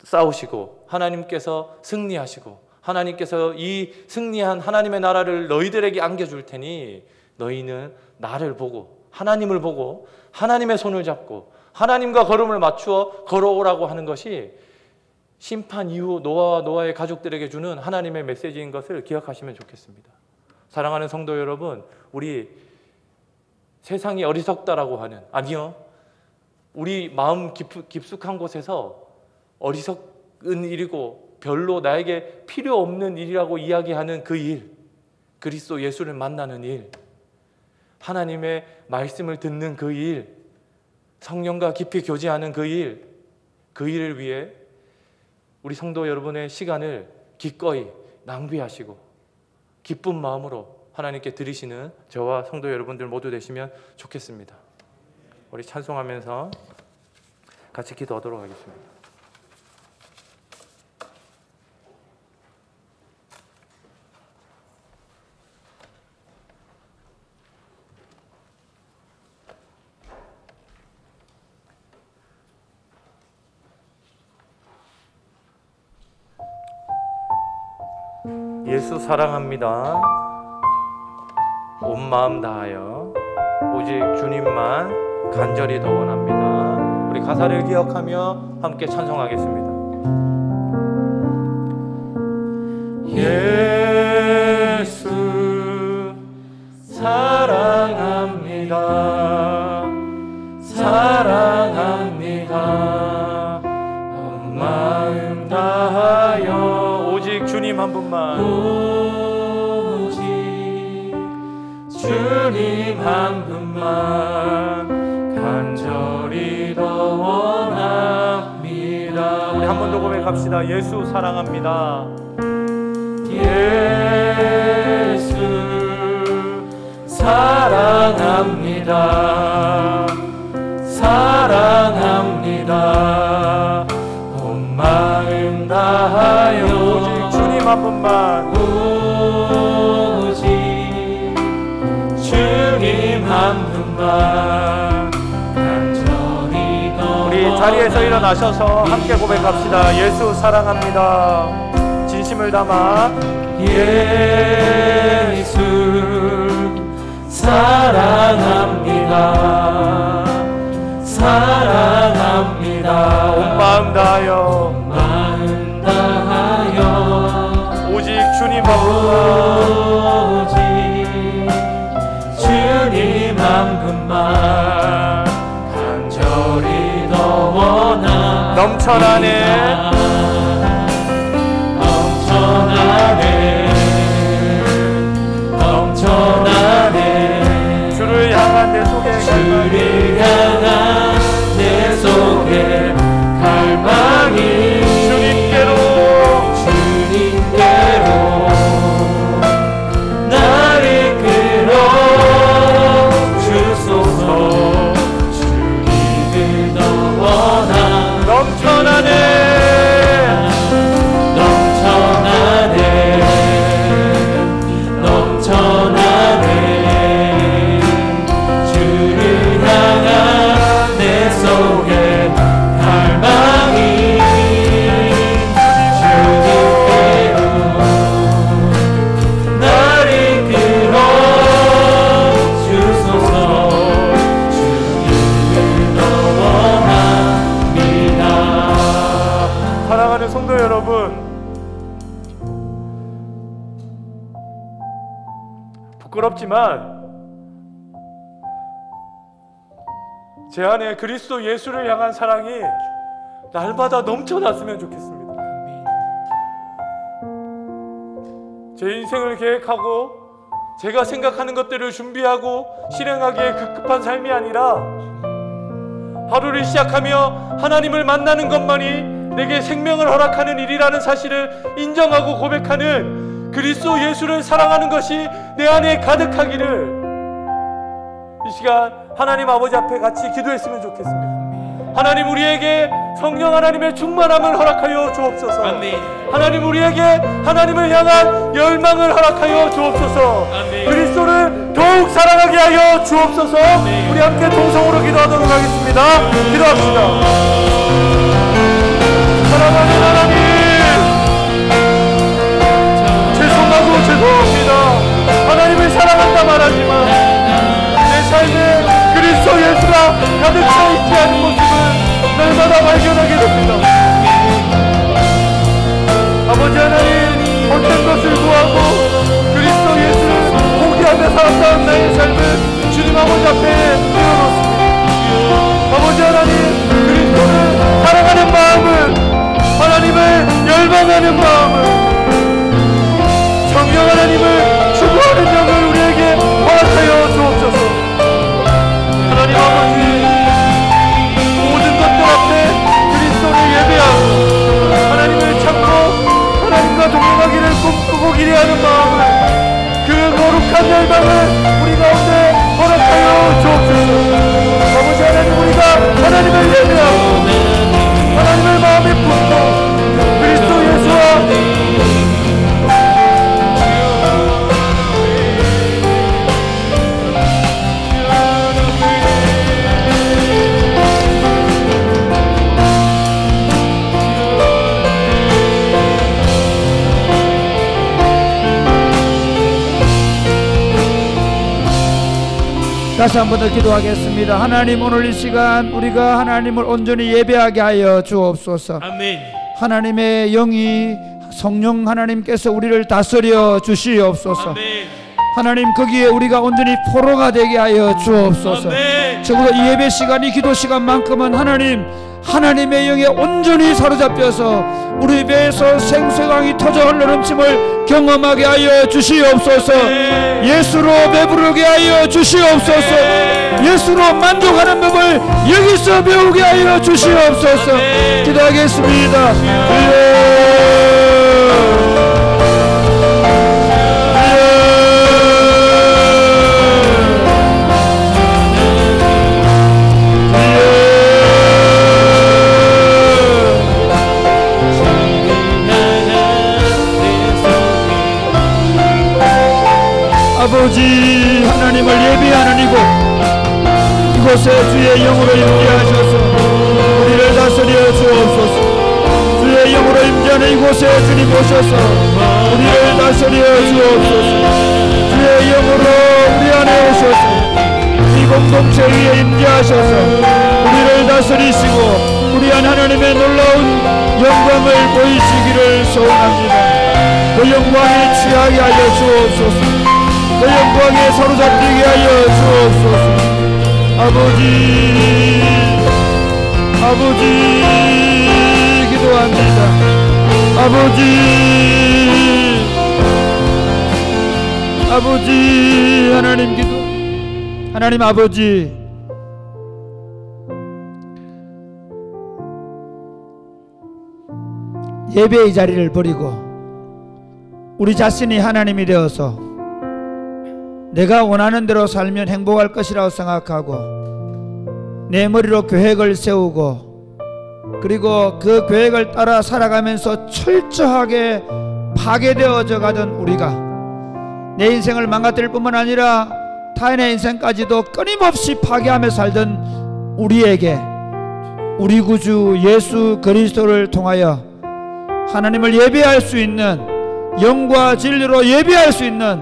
싸우시고 하나님께서 승리하시고 하나님께서 이 승리한 하나님의 나라를 너희들에게 안겨줄 테니 너희는 나를 보고 하나님을 보고 하나님의 손을 잡고 하나님과 걸음을 맞추어 걸어오라고 하는 것이 심판 이후 노아와 노아의 가족들에게 주는 하나님의 메시지인 것을 기억하시면 좋겠습니다. 사랑하는 성도 여러분, 우리 세상이 어리석다라고 하는, 아니요, 우리 마음 깊숙한 곳에서 어리석은 일이고 별로 나에게 필요 없는 일이라고 이야기하는 그 일, 그리스도 예수를 만나는 일, 하나님의 말씀을 듣는 그 일, 성령과 깊이 교제하는 그 일, 그 일을 위해 우리 성도 여러분의 시간을 기꺼이 낭비하시고 기쁜 마음으로 하나님께 드리시는 저와 성도 여러분들 모두 되시면 좋겠습니다. 우리 찬송하면서 같이 기도하도록 하겠습니다. 예수 사랑합니다. 온 마음 다하여 오직 주님만 간절히 더 원합니다. 우리 가사를 기억하며 함께 찬송하겠습니다. 예수 사랑합니다. 사랑합니다. 온 마음 다하여 오직 주님 한 분만, 오직 주님 한 분만 간절히 더 원합니다. 마음으로 고백합시다. 예수 사랑합니다. 예수 사랑합니다. 사랑합니다. 온 마음 다하여 오직 주님 한 분만, 오직 주님 한 분만 간절히 더 우리 자리에서 일어나셔서 함께 고백합시다. 예수 사랑합니다. 진심을 담아 예수 사랑합니다. 사랑합니다. 온 마음 다하여, 온 마음 다하여 오직 주님 한 분만, 오직 주님 한 분만 간절히 더 원합니다. 넘쳐나네, 넘쳐나네 주를 향한 내 속에 주를 향한 내 속에 갈망이 주님께로 나를 끌어 주소서. 주님을 더 원하 넘쳐나네, 넘쳐나네 주를 향한 내 속에 갈망이 주님께로 나를 끌어 주소서. 주님을 더 원합니다. 사랑하는 성도 여러분, 부끄럽지만 제 안에 그리스도 예수를 향한 사랑이 날마다 넘쳐났으면 좋겠습니다. 제 인생을 계획하고 제가 생각하는 것들을 준비하고 실행하기에 급급한 삶이 아니라 하루를 시작하며 하나님을 만나는 것만이 내게 생명을 허락하는 일이라는 사실을 인정하고 고백하는 그리스도 예수를 사랑하는 것이 내 안에 가득하기를 이 시간 하나님 아버지 앞에 같이 기도했으면 좋겠습니다. 하나님, 우리에게 성령 하나님의 충만함을 허락하여 주옵소서. 아멘. 하나님, 우리에게 하나님을 향한 열망을 허락하여 주옵소서. 아멘. 그리스도를 더욱 사랑하게 하여 주옵소서. 아멘. 우리 함께 동성으로 기도하도록 하겠습니다. 기도합시다. 사랑하는 하나님, 죄송합니다. 하나님을 사랑한다 말하지만 내 삶에 그리스도 예수가 가득 차 있지 않은 모습을 날마다 발견하게 됩니다. 아버지 하나님, 어떤 것을 구하고 그리스도 예수를 포기하며 살았던 나의 삶을 주님 아버지 앞에 내어놓습니다. 아버지 하나님, 그리스도를 사랑하는 마음을, 하나님을 열망하는 마음을, 성령 하나님을 추구하는 영을 우리에게 허락하여 주옵소서. 하나님 아버지, 모든 것들 앞에 그리스도를 예배하고 하나님을 찾고 하나님과 동행하기를 꿈꾸고 기대하는 마음을, 그 거룩한 열망을 우리 가운데 허락하여 주옵소서. 아버지 하나님, 우리가 하나님을 예배하고 하나님을 마음에 품고 그리스도 예수와 다시 한 번 더 기도하겠습니다. 하나님, 오늘 이 시간 우리가 하나님을 온전히 예배하게 하여 주옵소서. 아멘. 하나님의 영이 성령 하나님께서 우리를 다스려 주시옵소서. 아멘. 하나님, 거기에 우리가 온전히 포로가 되게 하여 주옵소서. 아멘. 적어도 이 예배 시간, 이 기도 시간만큼은 하나님 하나님의 영에 온전히 사로잡혀서 우리 배에서 생수강이 터져 흘러넘침을 경험하게 하여 주시옵소서. 예수로 배부르게 하여 주시옵소서. 예수로 만족하는 법을 여기서 배우게 하여 주시옵소서. 기도하겠습니다. 아버지 하나님을 예비하는 이곳에 주의 영으로 임재하셔서 우리를 다스려 주옵소서. 주의 영으로 임재하는 이곳에 주님 오셔서 우리를 다스려 주옵소서. 주의 영으로 우리 안에 오셔서 이 공동체 위에 임재하셔서 우리를 다스리시고 우리 안 하나님의 놀라운 영광을 보이시기를 소원합니다. 그 영광에 취하게 하여 주옵소서. 그 영광에 사로잡히게 하여 주옵소서. 아버지 기도합니다. 아버지 하나님 기도. 하나님 아버지, 예배의 자리를 버리고 우리 자신이 하나님이 되어서 내가 원하는 대로 살면 행복할 것이라고 생각하고 내 머리로 계획을 세우고 그리고 그 계획을 따라 살아가면서 철저하게 파괴되어져 가던 우리가 내 인생을 망가뜨릴 뿐만 아니라 타인의 인생까지도 끊임없이 파괴하며 살던 우리에게 우리 구주 예수 그리스도를 통하여 하나님을 예배할 수 있는, 영과 진리로 예배할 수 있는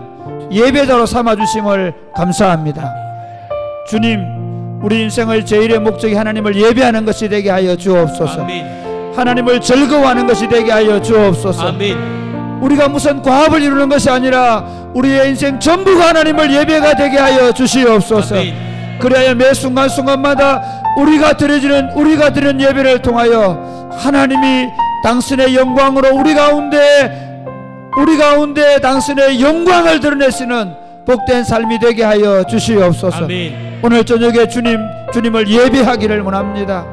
예배자로 삼아주심을 감사합니다. 주님, 우리 인생의 제일의 목적이 하나님을 예배하는 것이 되게 하여 주옵소서. 아멘. 하나님을 즐거워하는 것이 되게 하여 주옵소서. 아멘. 우리가 무슨 과업을 이루는 것이 아니라 우리의 인생 전부가 하나님을 예배가 되게 하여 주시옵소서. 아멘. 그래야 매 순간순간마다 우리가 드리는 예배를 통하여 하나님이 당신의 영광으로 우리 가운데 당신의 영광을 드러내시는 복된 삶이 되게 하여 주시옵소서. 아멘. 오늘 저녁에 주님을 예배하기를 원합니다.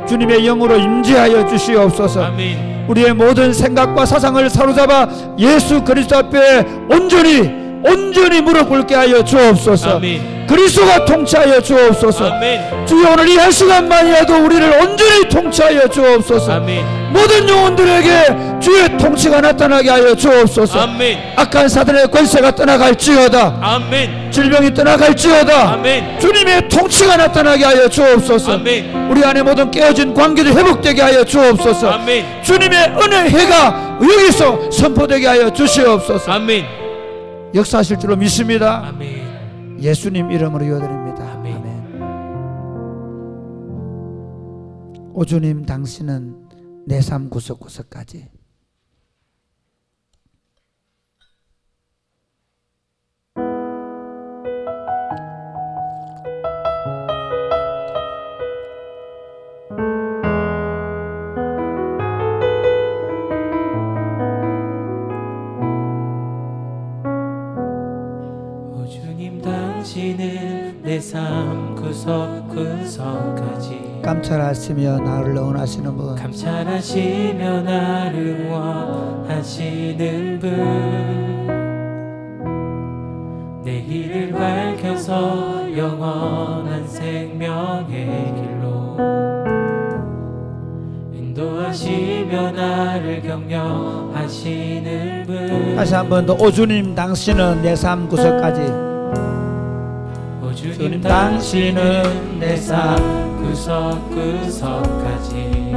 주님의 영으로 임재하여 주시옵소서. 아멘. 우리의 모든 생각과 사상을 사로잡아 예수 그리스도 앞에 온전히 무릎 꿇게 하여 주옵소서. 아멘. 그리스도가 통치하여 주옵소서. 아멘. 주여, 오늘 이 한 시간만이라도 우리를 온전히 통치하여 주옵소서. 아멘. 모든 영혼들에게 주의 통치가 나타나게 하여 주옵소서. 아멘. 악한 사단의 권세가 떠나갈지어다. 아멘. 질병이 떠나갈지어다. 아멘. 주님의 통치가 나타나게 하여 주옵소서. 아멘. 우리 안에 모든 깨어진 관계도 회복되게 하여 주옵소서. 아멘. 주님의 은혜의 해가 여기서 선포되게 하여 주시옵소서. 아멘. 역사하실 줄로 믿습니다. 아멘. 예수님 이름으로 기도드립니다. 아멘. 아멘. 오 주님, 당신은 내 삶 구석구석까지 당신은 내 삶 구석구석까지 감찰하시며 나를 응원하시는 분, 감찰하시며 나를 응원하시는 분, 내 길을 밝혀서 영원한 생명의 길로 인도하시며 나를 격려하시는 분. 다시 한 번 더. 오 주님, 당신은 내 삶 구석까지. 주님, 당신은 내 삶 구석구석까지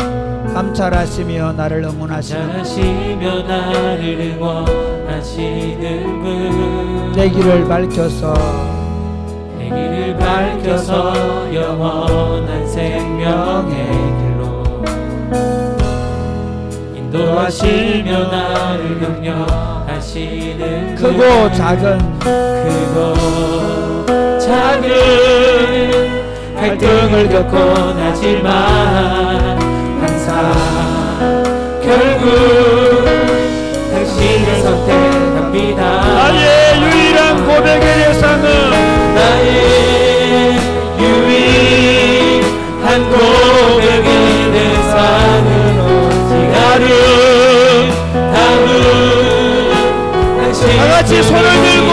감찰하시며 나를 응원하시는 감찰하시며 나를 응원하시는 분, 내 길을 밝혀서 영원한 생명의 길로 인도하시며 나를 격려하시는 분, 크고 작은 갈등을 겪곤 하지만 항상 결국 당신을 선택합니다. 나의 유일한 고백의 대상은 나의 유일한 고백의 대상은 오직 아름다운 당신. 다같이 손을 들고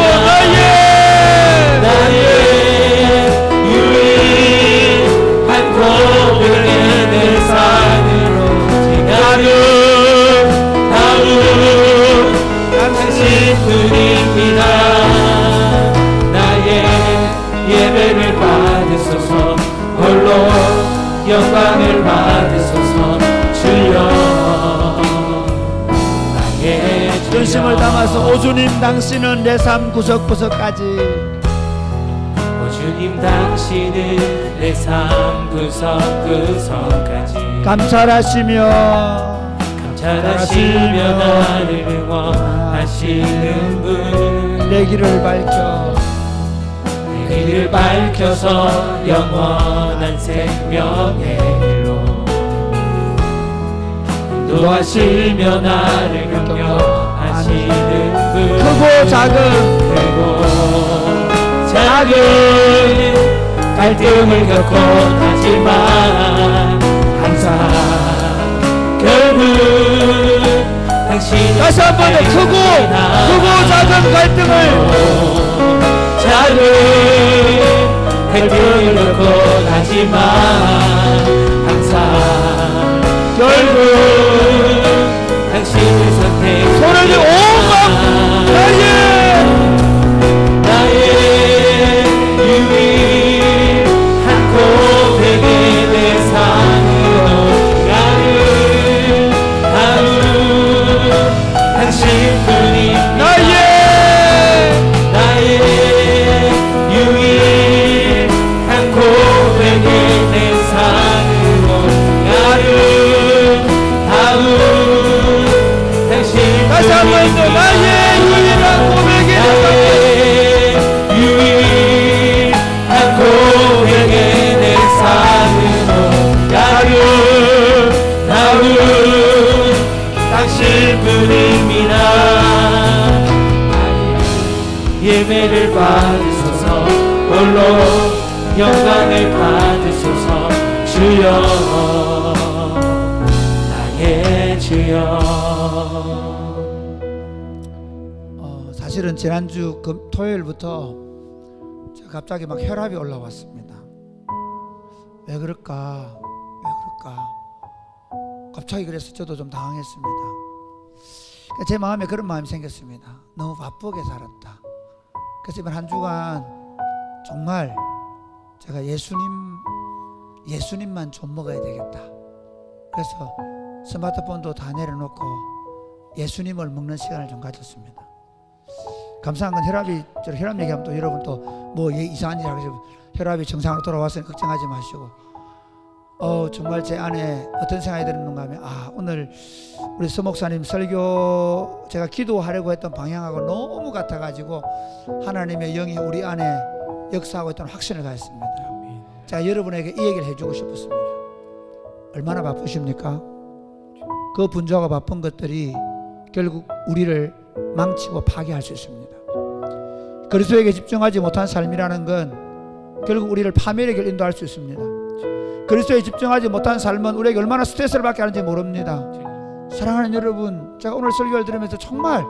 나의 유일한 고백의 대상은 오직 아름다운 당신뿐입니다. 나의 예배를 받으소서, 홀로 영광을 받으소서 주여. 나의 주여. 전심을 담아서 오 주님 당신은 내 삶 구석구석까지, 오 주님 당신은 내 삶 구석구석까지 감찰하시며 나를 응원하시는 분, 내 길을 밝혀 내 길을 밝혀서 영원한 생명의 길로 인도하시며 나를 격려하시는 분, 크고 작은 갈등을 겪곤 하지만 항상 결국 당신이 다시 한 번 더 크고 작은 갈등을 겪곤 하지만 항상 결국 당신을 선택. 손을 들고 온갖 나의 유일한 고백의 대상으로 당신뿐이 나의 유일한 고백의 대상으로 아름다운 당신. 다시 한 번 더 나의 유일한 고백의 유일한 고백의 대상으로 아름다운 당신뿐입니다. 예배를 받으소서, 홀로 영광을 받으소서 주여. 나의 주여. 사실은 지난주 토요일부터 제가 갑자기 막 혈압이 올라왔습니다. 왜 그럴까? 갑자기 그래서 저도 좀 당황했습니다. 제 마음에 그런 마음이 생겼습니다. 너무 바쁘게 살았다. 그래서 이번 한 주간 정말 제가 예수님만 좀 먹어야 되겠다. 그래서 스마트폰도 다 내려놓고 예수님을 먹는 시간을 좀 가졌습니다. 감사한 건 혈압 얘기하면 또 여러분 또 뭐 이상한 일 하고 혈압이 정상으로 돌아왔으니 걱정하지 마시고, 정말 제 안에 어떤 생각이 드는가 하면, 오늘 우리 서목사님 설교 제가 기도하려고 했던 방향하고 너무 같아가지고 하나님의 영이 우리 안에 역사하고 있다는 확신을 가졌습니다. 제가 여러분에게 이 얘기를 해주고 싶었습니다. 얼마나 바쁘십니까? 그 분주하고 바쁜 것들이 결국 우리를 망치고 파괴할 수 있습니다. 그리스도에게 집중하지 못한 삶이라는 건 결국 우리를 파멸의 길 인도할 수 있습니다. 그리스도에 집중하지 못한 삶은 우리에게 얼마나 스트레스를 받게 하는지 모릅니다. 사랑하는 여러분, 제가 오늘 설교를 들으면서 정말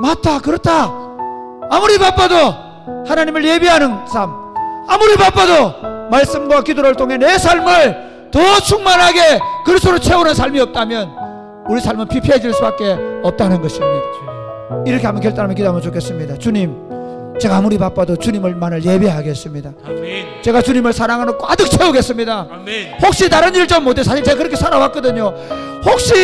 맞다, 그렇다. 아무리 바빠도 하나님을 예배하는 삶, 아무리 바빠도 말씀과 기도를 통해 내 삶을 더 충만하게 그리스도로 채우는 삶이 없다면 우리 삶은 피폐해질 수밖에 없다는 것입니다. 이렇게 한번 결단하면 기도하면 좋겠습니다. 주님, 제가 아무리 바빠도 주님을만을 예배하겠습니다. 아멘. 제가 주님을 사랑하는 가득 채우겠습니다. 아멘. 혹시 다른 일 좀 못해, 사실 제가 그렇게 살아왔거든요. 혹시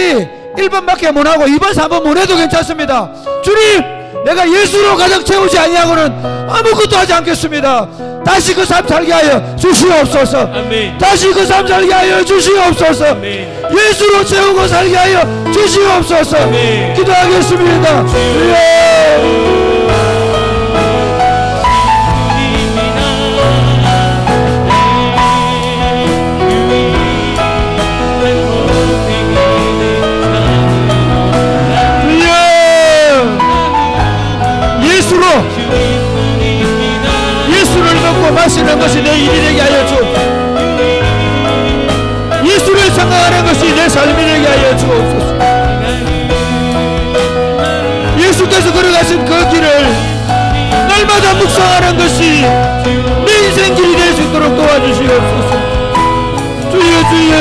1번밖에 못하고 2번, 3번 못해도 괜찮습니다. 주님, 내가 예수로 가득 채우지 아니하고는 아무것도 하지 않겠습니다. 다시 그 삶 살게 하여 주시옵소서. 아멘. 다시 그 삶 살게 하여 주시옵소서. 아멘. 예수로 채우고 살게 하여 주시옵소서. 아멘. 기도하겠습니다.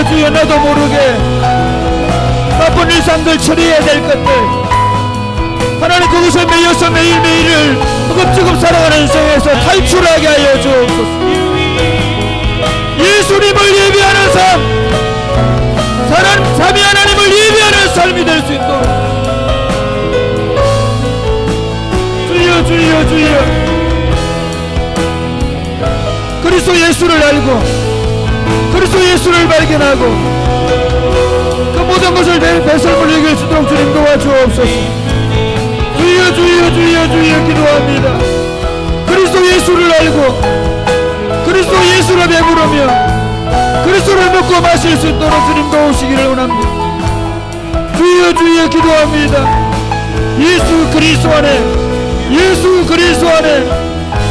주여 주여 나도 모르게 바쁜 일상들 처리해야 될 것들 하나님 그것에 매여서 매일매일을 허겁지겁 살아가는 인생에서 탈출하게 하여 주옵소서. 예수님을 예배하는 삶 삼위 하나님을 예배하는 삶이 될 수 있도록 주여 주여 주여 그리스도 예수를 알고 그리스도 예수를 발견하고 그 모든 것을 내 배설물로 이길 수 있도록 주님 도와주옵소서. 주여 주여 주여 주여 기도합니다. 그리스도 예수를 알고 그리스도 예수를 배부르며 그리스도를 먹고 마실 수 있도록 주님 도우시기를 원합니다. 주여 주여 기도합니다. 예수 그리스도 안에 예수 그리스도 안에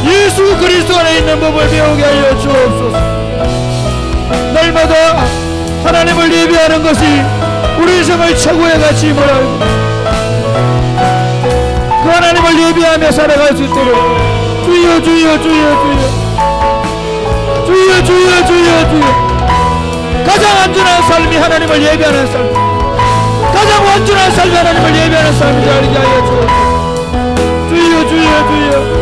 예수 그리스도 안에 있는 법을 배우게 하여 주옵소서. 날마다 하나님을 예배하는 것이 우리 인생의 최고의 가치임을 알고 그 하나님을 예배하며 살아갈 수 있도록 주여 주여 주여 주여 주여 주여 주여 주여 가장 안전한 삶이 하나님을 예배하는 삶 가장 완전한 삶이 하나님을 예배하는 삶이 되게 하여 주옵소서. 주여 주여 주여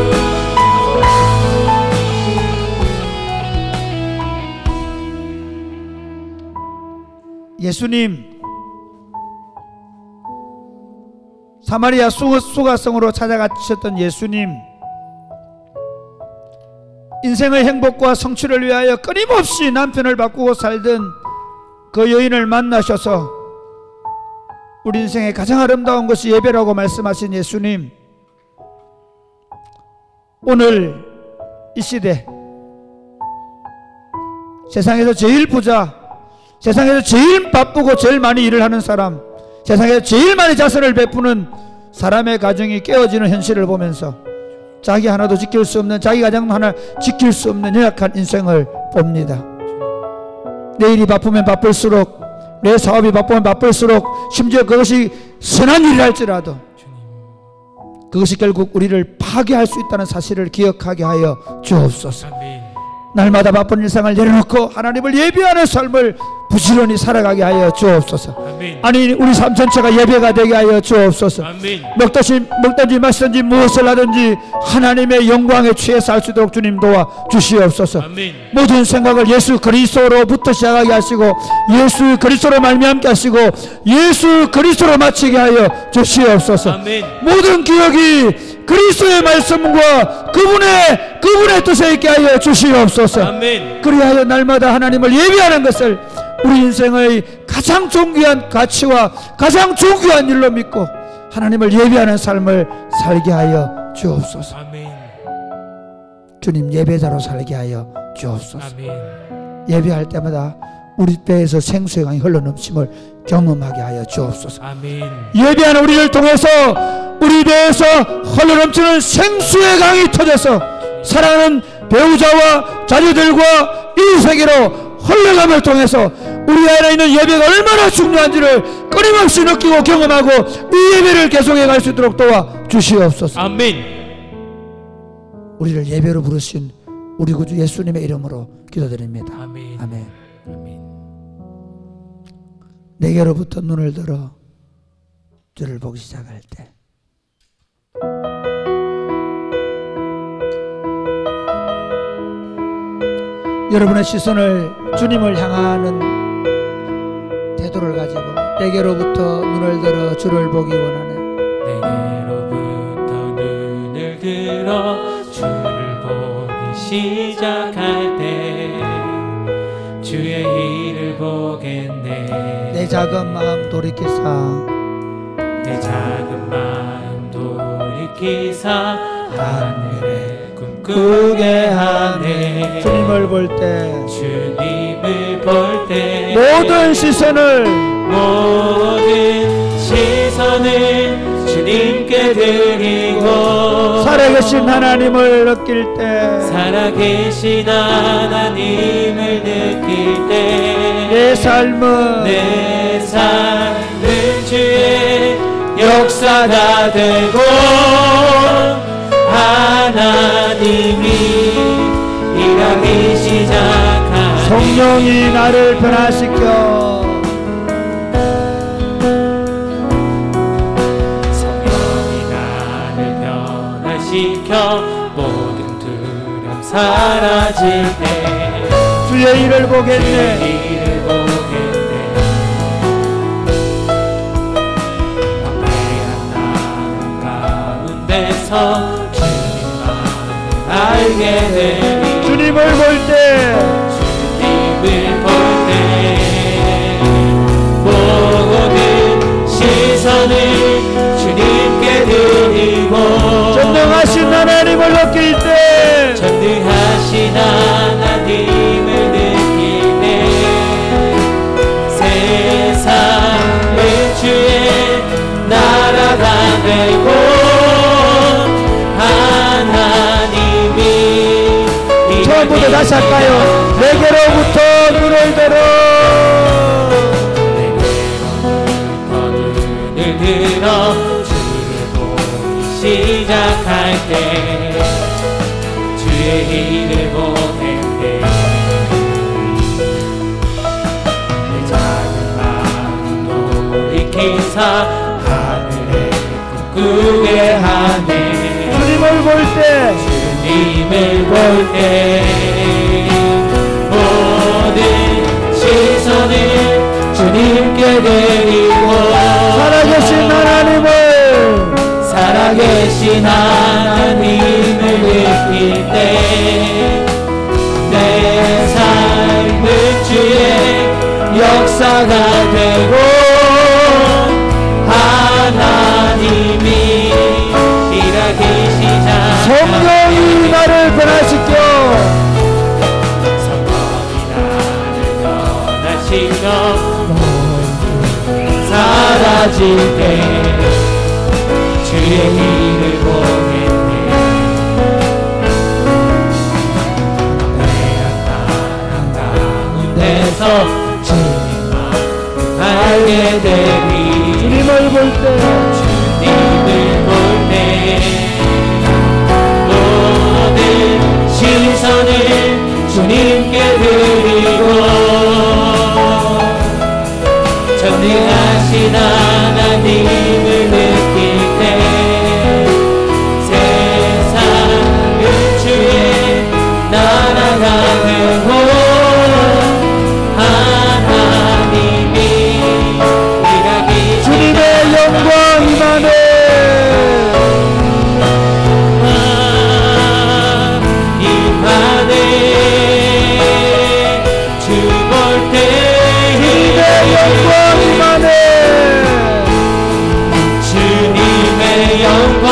예수님 사마리아 수가성으로 찾아가셨던 예수님 인생의 행복과 성취를 위하여 끊임없이 남편을 바꾸고 살던 그 여인을 만나셔서 우리 인생의 가장 아름다운 것이 예배라고 말씀하신 예수님 오늘 이 시대 세상에서 제일 부자 세상에서 제일 바쁘고 제일 많이 일을 하는 사람 세상에서 제일 많이 자선을 베푸는 사람의 가정이 깨어지는 현실을 보면서 자기 하나도 지킬 수 없는 자기 가정 하나 지킬 수 없는 연약한 인생을 봅니다. 내 일이 바쁘면 바쁠수록 내 사업이 바쁘면 바쁠수록 심지어 그것이 선한 일이라 할지라도 그것이 결국 우리를 파괴할 수 있다는 사실을 기억하게 하여 주옵소서. 날마다 바쁜 일상을 내려놓고 하나님을 예배하는 삶을 부지런히 살아가게 하여 주옵소서. 아멘. 아니 우리 삶 전체가 예배가 되게 하여 주옵소서. 아멘. 먹든지 마시든지 무엇을 하든지 하나님의 영광에 취해 살 수 있도록 주님 도와 주시옵소서. 아멘. 모든 생각을 예수 그리스도로부터 시작하게 하시고 예수 그리스도로 말미암게 하시고 예수 그리스도로 마치게 하여 주시옵소서. 아멘. 모든 기억이 그리스도의 말씀과 그분의 뜻에 있게 하여 주시옵소서. 아멘. 그리하여 날마다 하나님을 예배하는 것을 우리 인생의 가장 존귀한 가치와 가장 존귀한 일로 믿고 하나님을 예배하는 삶을 살게 하여 주옵소서. 아멘. 주님 예배자로 살게 하여 주옵소서. 아멘. 예배할 때마다 우리 배에서 생수의 강이 흘러넘침을 경험하게 하여 주옵소서. 아멘. 예배하는 우리를 통해서 우리 배에서 흘러넘치는 생수의 강이 터져서 사랑하는 배우자와 자녀들과 이 세계로 흘러감을 통해서 우리 안에 있는 예배가 얼마나 중요한지를 끊임없이 느끼고 경험하고 이 예배를 계속해 갈 수 있도록 도와 주시옵소서. 아멘. 우리를 예배로 부르신 우리 구주 예수님의 이름으로 기도드립니다. 아멘. 아멘. 아멘. 내게로부터 눈을 들어 주를 보기 시작할 때 여러분의 시선을 주님을 향하는 태도를 가지고 내게로부터 눈을 들어 주를 보기 원하네. 내게로부터 눈을 들어 주를 보기 시작할 때 주의 일을 보겠네. 내 작은 마음 돌이키사 내 작은 마음 돌이키사 하늘에 꿈꾸게 하네. 주님을 볼 때 주님을 볼 때 모든 시선을 주님께 드리고 살아계신 하나님을 느낄 때 살아계신 하나님을 느낄 때 내 삶은 주의 역사가 되고 하나님이 일하기 시작하니 성령이 나를 변화시켜 시켜 모든 두려움 사라질 때 주의 일을 보겠네. 주의 일을 보겠네. 방패한 나무 가운데서 주님만을 알게 되리. 주님을 볼 때 주님을 볼 때 모든 시선을 주님께 드리고 전능하신 하나님을 느낄 때 전능하신 하나님을 느낄 때 세상은 주의 나라가 되고 하나님이 처음부터 다시 할까요? 내게로부터 눈을 들어 눈을 들어 시작할 때 주의 일을 보낼 때 내 작은 마음도 돌이키사 하늘에 꿈꾸게 하네. 주님을 볼 때 주님을 볼 때 모든 시선을 주님께 드리고 살아계신 하나님을 살아계신 하나님을 느낄 때 내 삶은 주의 역사가 되고 하나님이 일하기 시작 성령이 나를 변화시켜 성령이 나를 변화시켜 사라질 때 주의 일을 보겠네. 회한 가운데서 주님만 알게 되리. 주님을 볼 때 주님을 볼 때 모든 시선을 주님께 드리고 전능하신 하나님을 느낄 때 세상은 주의 나라가 되고 하나님이 일하기 주님의 영광 임하네. 임하네. 주 볼 때 주님의 영광 임하네. 주님의 영광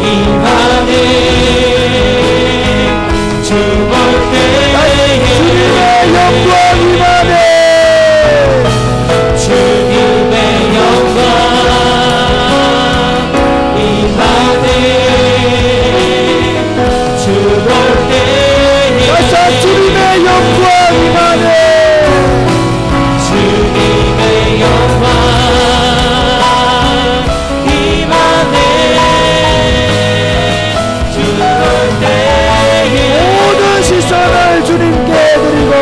임하네. 주 볼 때 주님의 영광 임하네. 주님의 영광 임하네. 주 볼 때 다시 주님의 영광 임하네. 주님의 영광 임하네. 주 볼 때 모든 시선을 주님께 드리고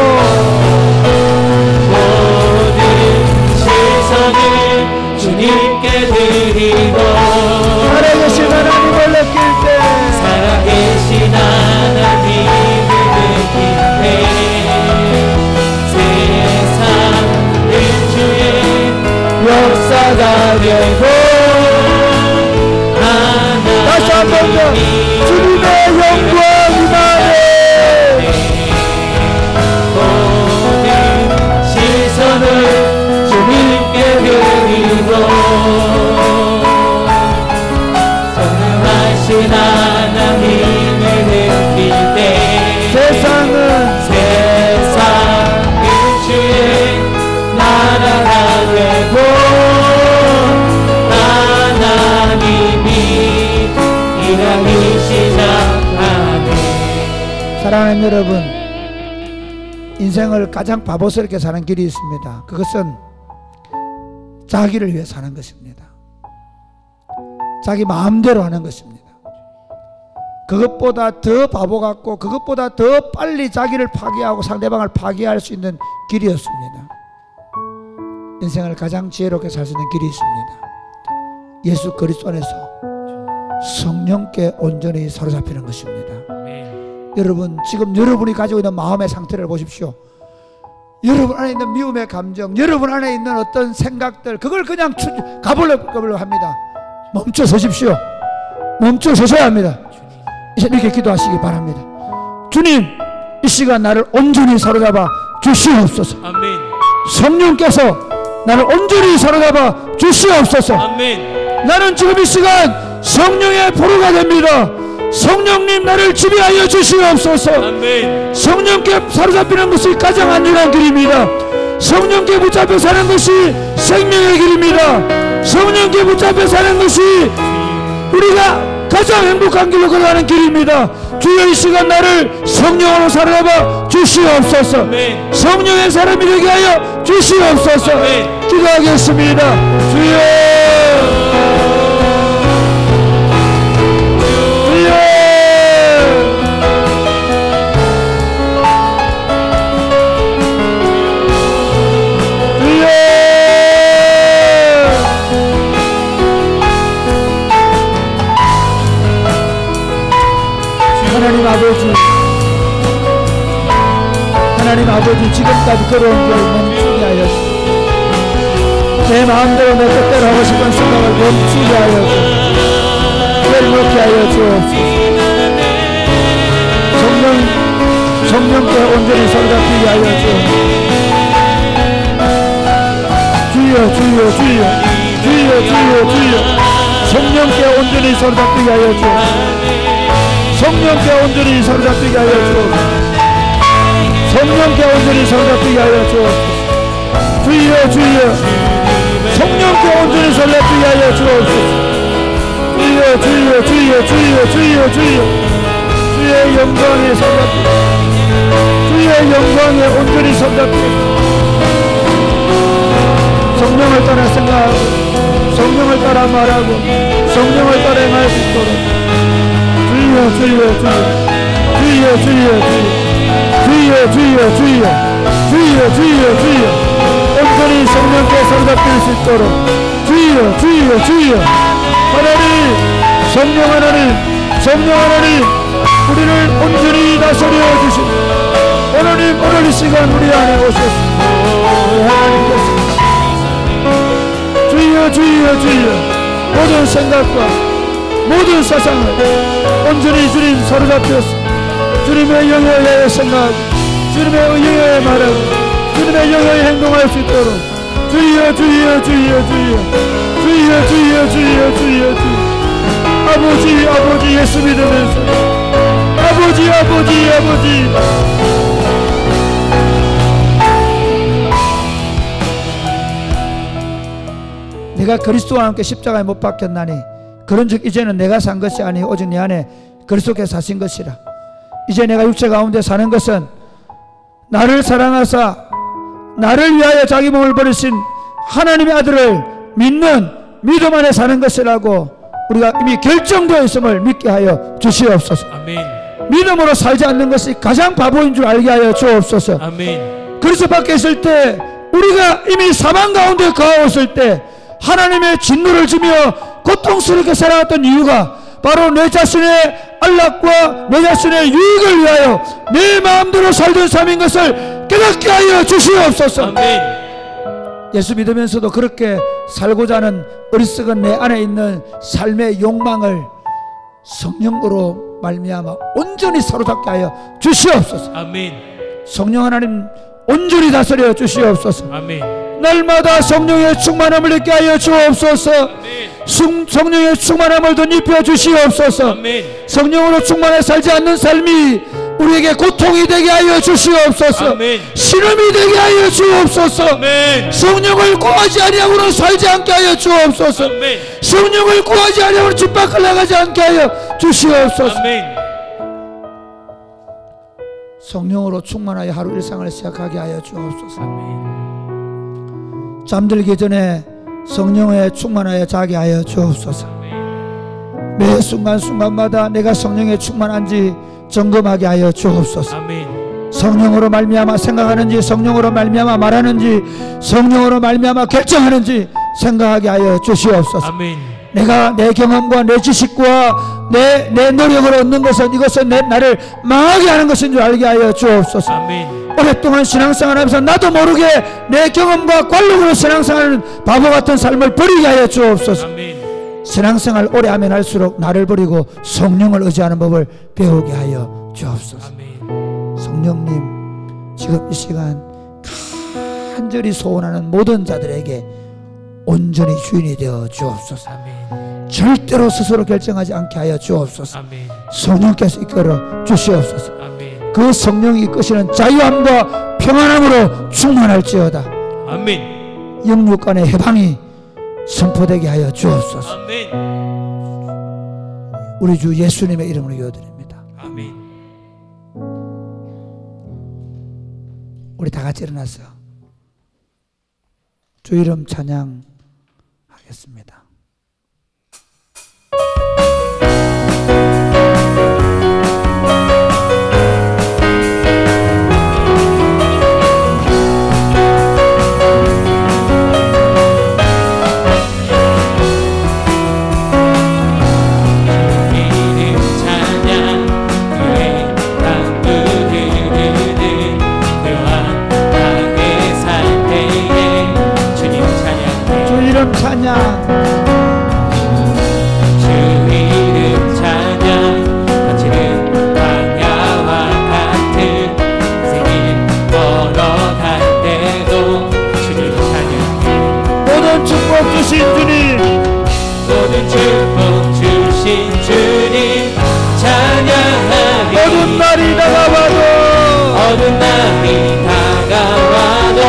모든 시선을 주님께 드리고 살아계신 하나님을 느낄 때 살아계신 하나님을 느낄 때 세상은 주의 역사가 되고 다시 한 번 더 주님의 영광 임하네. 모든 시선을 주님께 드리고 전능하신 하나님을 느낄 때 세상은 주의 나라가 되고 하나님이 일하기 시작하네. 사랑하는 여러분, 인생을 가장 바보스럽게 사는 길이 있습니다. 그것은 자기를 위해 사는 것입니다. 자기 마음대로 하는 것입니다. 그것보다 더 바보 같고 그것보다 더 빨리 자기를 파괴하고 상대방을 파괴할 수 있는 길이었습니다. 인생을 가장 지혜롭게 살 수 있는 길이 있습니다. 예수 그리스도 안에서 성령께 온전히 사로잡히는 것입니다. 여러분, 지금 여러분이 가지고 있는 마음의 상태를 보십시오. 여러분 안에 있는 미움의 감정, 여러분 안에 있는 어떤 생각들, 그걸 그냥 가보려고 합니다. 멈춰 서십시오. 멈춰 서셔야 합니다. 이제 이렇게 기도하시기 바랍니다. 주님, 이 시간 나를 온전히 사로잡아 주시옵소서. 아멘. 성령께서 나를 온전히 사로잡아 주시옵소서. 아멘. 나는 지금 이 시간 성령의 포로가 됩니다. 성령님, 나를 지배하여 주시옵소서. 아멘. 성령께 사로잡히는 것이 가장 안전한 길입니다. 성령께 붙잡혀 사는 것이 생명의 길입니다. 성령께 붙잡혀 사는 것이 우리가 가장 행복한 길로 걸어가는 길입니다. 주여, 이 시간 나를 성령으로 사로잡아 주시옵소서. 아멘. 성령의 사람이 되게 하여 주시옵소서. 아멘. 기도하겠습니다. 주여, 하나님 아버지, 하나님 아버지, 지금까지 걸어온 길 멈추게 하여 주시옵소서. 내 마음대로 내 뜻대로 하고 싶은 생각을 멈추게 하여 주옵소서. 내려놓게 하여 주옵소서. 성령께 온전히 사로잡히게 하여 주옵소서. 주여, 주여, 주여, 주여, 주여, 주여. 성령께 온전히 사로잡히게 하여 주옵소서. 성령께 온전히 사로잡히게 하여 주옵소서. 성령께 온전히 사로잡히게 하여 주옵소서. 주여, 주여, 성령께 온전히 사로잡히게 하여 주옵소서. 주여, 주여, 주여, 주여, 주여, 주여, 주의 영광에 사로잡히게, 주의 영광에 온전히 사로잡히게. 성령을 따라 생각하고 성령을 따라 말하고 성령을 따라 행할 수 있도록 주여, 주여, 주여, 주여, 주여, 주여, 주여, 주여, 주여, 주여, 주여, 온전히 성령께 사로잡힐 수 있도록 주여, 주여, 주여. 하나님, 성령 하나님, 성령 하나님, 우리를 온전히 다스려 주시고 하나님, 오늘 이 시간 우리 안에 오셨습니다. 하나님께서 주여, 주여, 주여, 모든 생각과 모든 사상을 온전히 주님 사로잡혀서 주님의 영예에 생각하고 주님의 영예에 말하고 주님의 영예에 행동할 수 있도록 주여, 주여, 주여, 주여, 주여, 주여, 주여, 주여, 주여. 아버지, 아버지, 예수 믿으면서 아버지, 아버지, 아버지, 내가 그리스도와 함께 십자가에 못 박혔나니 그런즉 이제는 내가 산 것이 아니 오직 내 안에 그리스도께서 사신 것이라. 이제 내가 육체 가운데 사는 것은 나를 사랑하사 나를 위하여 자기 몸을 버리신 하나님의 아들을 믿는 믿음 안에 사는 것이라고 우리가 이미 결정되어 있음을 믿게 하여 주시옵소서. 아멘. 믿음으로 살지 않는 것이 가장 바보인 줄 알게 하여 주옵소서. 아멘. 그리스도 밖에 있을 때 우리가 이미 사망 가운데 거하였을 때 하나님의 진노를 지며 고통스럽게 살아왔던 이유가 바로 내 자신의 안락과 내 자신의 유익을 위하여 내 마음대로 살던 삶인 것을 깨닫게 하여 주시옵소서. 아멘. 예수 믿으면서도 그렇게 살고자 하는 어리석은 내 안에 있는 삶의 욕망을 성령으로 말미암아 온전히 사로잡게 하여 주시옵소서. 아멘. 성령 하나님 온전히 다스려 주시옵소서. 아멘. 날마다 성령의 충만함을 느끼게 하여 주옵소서. 성령의 충만함을 덧입혀 주시옵소서. 아멘. 성령으로 충만해 살지 않는 삶이 우리에게 고통이 되게 하여 주시옵소서. 아멘. 신음이 되게 하여 주옵소서. 아멘. 성령을 구하지 아니하고는 살지 않게 하여 주옵소서. 아멘. 성령을 구하지 아니하고는 집 밖을 나가지 않게 하여 주시옵소서. 아멘. 성령으로 충만하여 하루 일상을 시작하게 하여 주옵소서. 아멘. 잠들기 전에 성령에 충만하여 자게 하여 주옵소서. 매 순간순간마다 내가 성령에 충만한지 점검하게 하여 주옵소서. 아멘. 성령으로 말미암아 생각하는지, 성령으로 말미암아 말하는지, 성령으로 말미암아 결정하는지 생각하게 하여 주시옵소서. 아멘. 내가 내 경험과 내 지식과 내 노력으로 얻는 것은 이것은 나를 망하게 하는 것인 줄 알게 하여 주옵소서. 아멘. 오랫동안 신앙생활하면서 나도 모르게 내 경험과 관록으로 신앙생활하는 바보 같은 삶을 버리게 하여 주옵소서. 아멘. 신앙생활 오래 하면 할수록 나를 버리고 성령을 의지하는 법을 배우게 하여 주옵소서. 아멘. 성령님, 지금 이 시간 간절히 소원하는 모든 자들에게 온전히 주인이 되어 주옵소서. 아멘. 절대로 스스로 결정하지 않게 하여 주옵소서. 아멘. 성령께서 이끌어 주시옵소서. 아멘. 그 성령이 이끄시는 자유함과 평안함으로 충만할지어다. 아멘. 영육 간의 해방이 선포되게 하여 주옵소서. 아멘. 우리 주 예수님의 이름으로 기도드립니다. 아멘. 우리 다 같이 일어나서 주 이름 찬양하겠습니다. 찬양, 주 이름 찬양, 거칠은 광야와 같은 생길 걸어갈 때도 주님 찬양해. 모든 축복 주신 주님, 모든 축복 주신 주님 찬양하리. 어두운 날이 다가와도, 어두운 날이 다가와도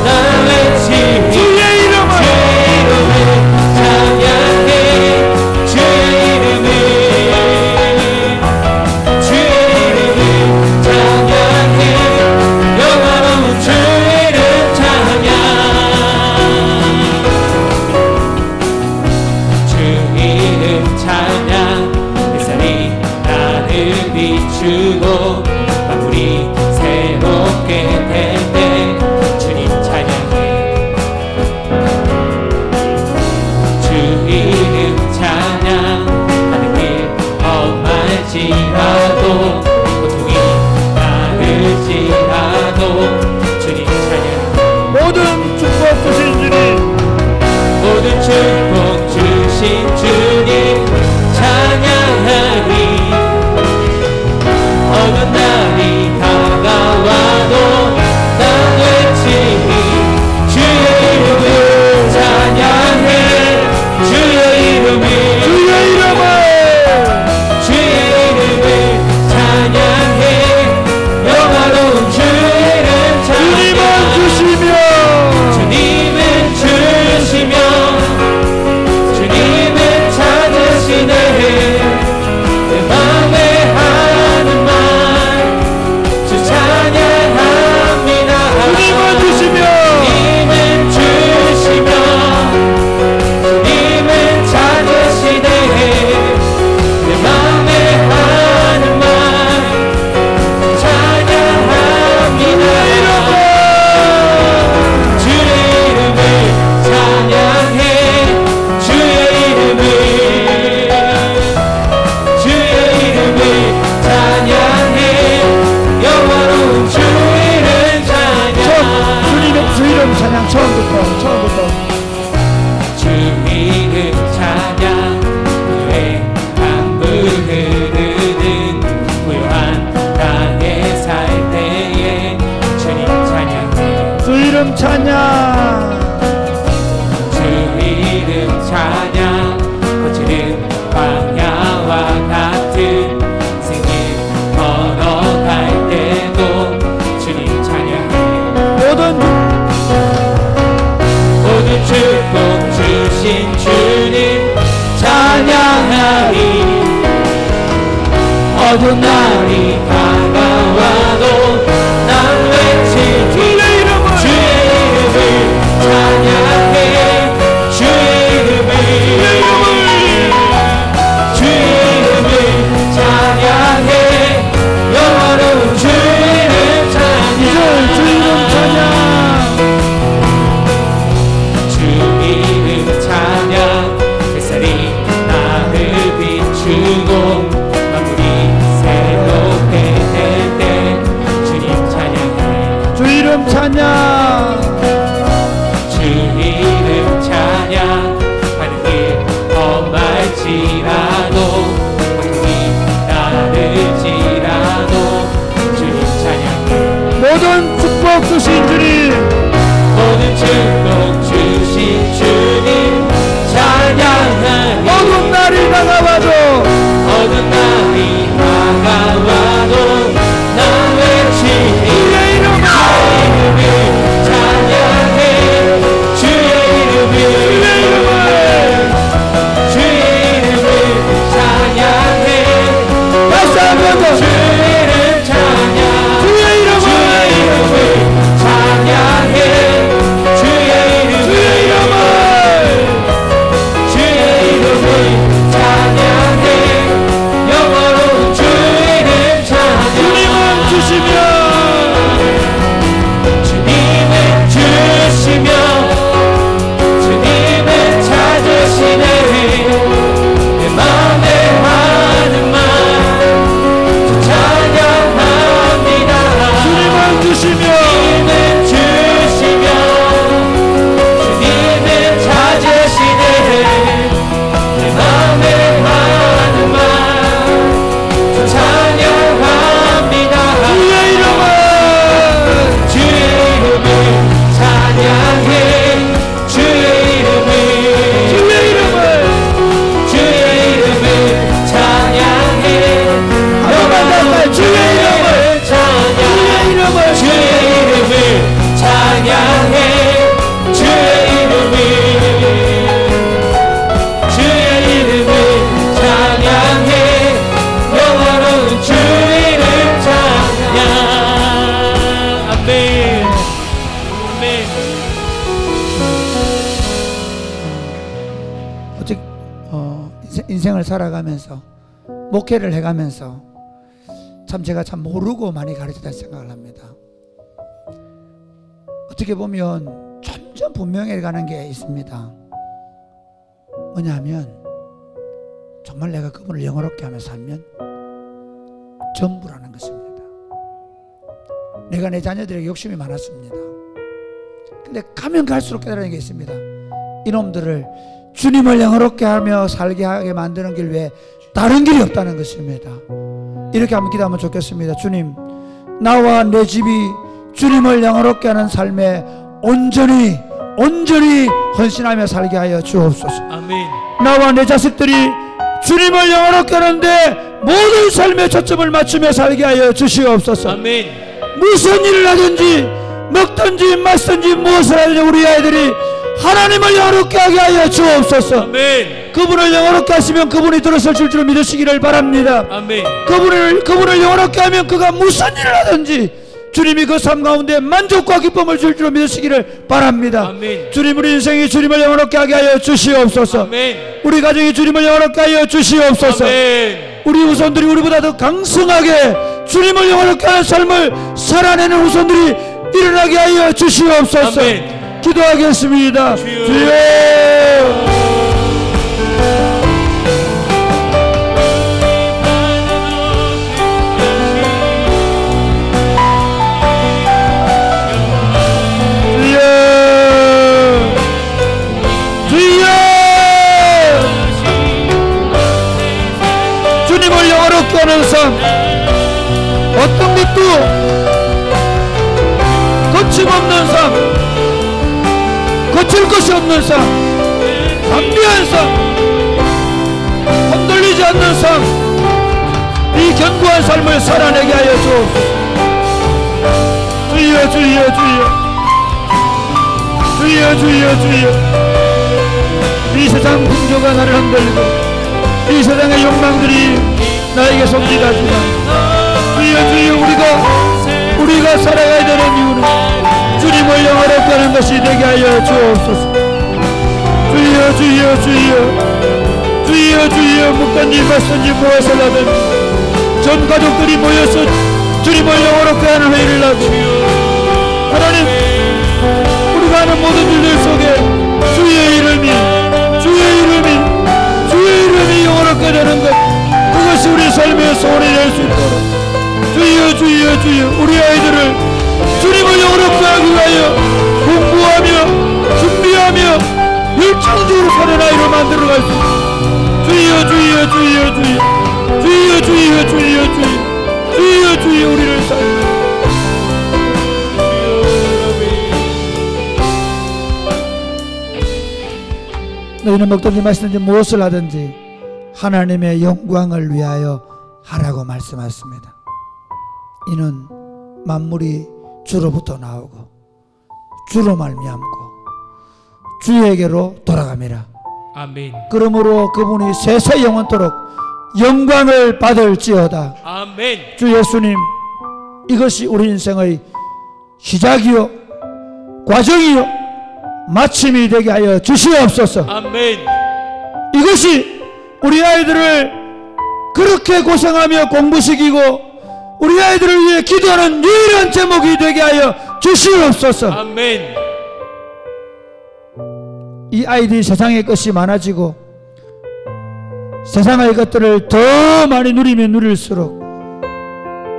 나 외치리. 주의 이름을 찬양해. 주의 이름을, 주의 이름을 찬양해. 영원한 주의 이름 찬양. 주 이름 찬양. 햇살이 나를 비추고 만물이 새롭게 될 때 주님 찬양해. 주 이름 찬양. 가는 길 험할지라도 고통이 많을지라도 주님 찬양해. 모든 축복 주신 주님, 모든 축복 주신 주님 찬양하리. 어느 날이 다가와도 난 외치리. 주의 이름을 찬양해. 주의 이름을, 주의 이름을 주의 이름을 찬양해. 영화로운 주의 이름 찬양. 주님은 주시며, 주님은 주시며 주님은 찾으시네. 내 맘에 하는 말 주 찬양합니다. 주님은 주시며, 주님은 주시며 주님은 찾으시네. 내 맘에 하는 말 주 찬양합니다. 주의 이름을 찬양해. 주의 이름을, 주의 이름을 찬양해. 영원한 주의 이름 찬양. 주님의 주 이름 찬양 처음부터 주 이름 찬양. 왜 강물 흐르는 고요한 땅에 살 때에 주님 찬양해. 주 이름 찬양, 주 이름 찬양. 거칠은 광야와 같은 생길 걸어갈 때도 주님 찬양해. 모든 축복 주신 주님 찬양하리. 어두운 날이 다가와도 난 외치리. 주의 이름을 찬양해. 주의 이름을, 주 이름 찬양. 주 이름 찬양. 햇살이 나를 비추고 만물이 새롭게 될 때 주님 찬양해. 주 이름 찬양. 주 이름 찬양. 가는 길 험할지라도 고통이 따를지라도 주님 찬양해. 모든 축복 주신 주님, 모든 축복 주신 주님 찬양하니. 어두운 날이 다가와도 어두운 날이 다가와도 나 외치니 주의 이름을 찬양해. 주의 이름을 찬양해. 다시 한번 더 주의 이름 찬양. 주의 이름을 찬양해. 주의 이름을 찬양해. 영원한 주의 이름 찬양. 주님은 주시며 주님은 주시며 주님은 찾으시네. 내 맘에 하는 말 찬양합니다. 주님은 주시며 주님은 주시며 주님은 찾으시네. 내 맘에 하는 말 찬양합니다. 주의 이름을 주의 이름을 찬양해. 주의 이름을 찬양해. 한번만 더 주의 이름을 찬양. 주의 이름을 찬양해. 주의 이름을 찬양해. 영원한 주의 이름 찬양. 아멘. 아멘. 어떻게 인생을 살아가면서 목회를 해가면서 참 제가 참 모르고 많이 가르치다 생각을 합니다. 어떻게 보면 점점 분명해가는 게 있습니다. 뭐냐면 정말 내가 그분을 영화롭게 하며 살면 전부라는 것입니다. 내가 내 자녀들에게 욕심이 많았습니다. 근데 가면 갈수록 깨달은 게 있습니다. 이놈들을 주님을 영화롭게 하며 살게 하게 만드는 길 외에 다른 길이 없다는 것입니다. 이렇게 한번 기도하면 좋겠습니다. 주님, 나와 내 집이 주님을 영화롭게 하는 삶에 온전히 헌신하며 살게 하여 주옵소서. 아멘. 나와 내 자식들이 주님을 영화롭게 하는데 모든 삶의 초점을 맞추며 살게 하여 주시옵소서. 아멘. 무슨 일을 하든지 먹든지 마시든지 무엇을 하든지 우리 아이들이 하나님을 영화롭게 하게 하여 주옵소서. 아멘. 그분을 영화롭게 하시면 그분이 들어설 줄 믿으시기를 바랍니다. 아멘. 그분을 영화롭게 하면 그가 무슨 일을 하든지 주님이 그 삶 가운데 만족과 기쁨을 줄 줄 믿으시기를 바랍니다. 아멘. 주님, 우리 인생이 주님을 영화롭게 하게 하여 주시옵소서. 아멘. 우리 가정이 주님을 영화롭게 하여 주시옵소서. 아멘. 우리 후손들이 우리보다 더 강성하게 주님을 영화롭게 하는 삶을 살아내는 후손들이 일어나게 하여 주시옵소서. 아멘. 기도하겠습니다. 주여. 주여. 주님을 영화롭게 하는 삶, 어떤 것도 거침없는 삶, 거칠 것이 없는 삶, 담대한 삶, 흔들리지 않는 삶, 이 견고한 삶을 살아내게 하여 주옵소서. 주여, 주여, 주여, 주여, 주여, 주여. 이 세상 풍조가 나를 흔들고 이 세상의 욕망들이 나에게 손질하지만 주여, 주여, 우리가 살아가야 되는 이유는 주님을 영화롭게 하는 것이 되게 하여 주옵소서. 주여, 주여, 주여, 주여, 주여. 묵든지 벗든지 무엇을 하든 전 가족들이 모여서 주님을 영화롭게 하는 회의를 하고 하나님, 우리가 하는 모든 일들 속에 주의 이름이 영원하게 되는 것, 그것이 우리 삶의 소원이 될 수 있도록 주여 우리 아이들을 주님을 영원하게 하기 위하여 공부하며 준비하며 열정적으로 사는 아이로 만들어갈 수 있도록 주여 우리를 살려 너희는 먹든지 마시든지 무엇을 하든지 하나님의 영광을 위하여 하라고 말씀하셨습니다. 이는 만물이 주로부터 나오고 주로 말미암고 주에게로 돌아갑니다. 아멘. 그러므로 그분이 세세 영원토록 영광을 받을지어다. 아멘. 주 예수님, 이것이 우리 인생의 시작이요 과정이요 마침이 되게 하여 주시옵소서. 아멘. 이것이 우리 아이들을 그렇게 고생하며 공부시키고 우리 아이들을 위해 기도하는 유일한 제목이 되게 하여 주시옵소서. 아멘. 이 아이들이 세상의 것이 많아지고 세상의 것들을 더 많이 누리면 누릴수록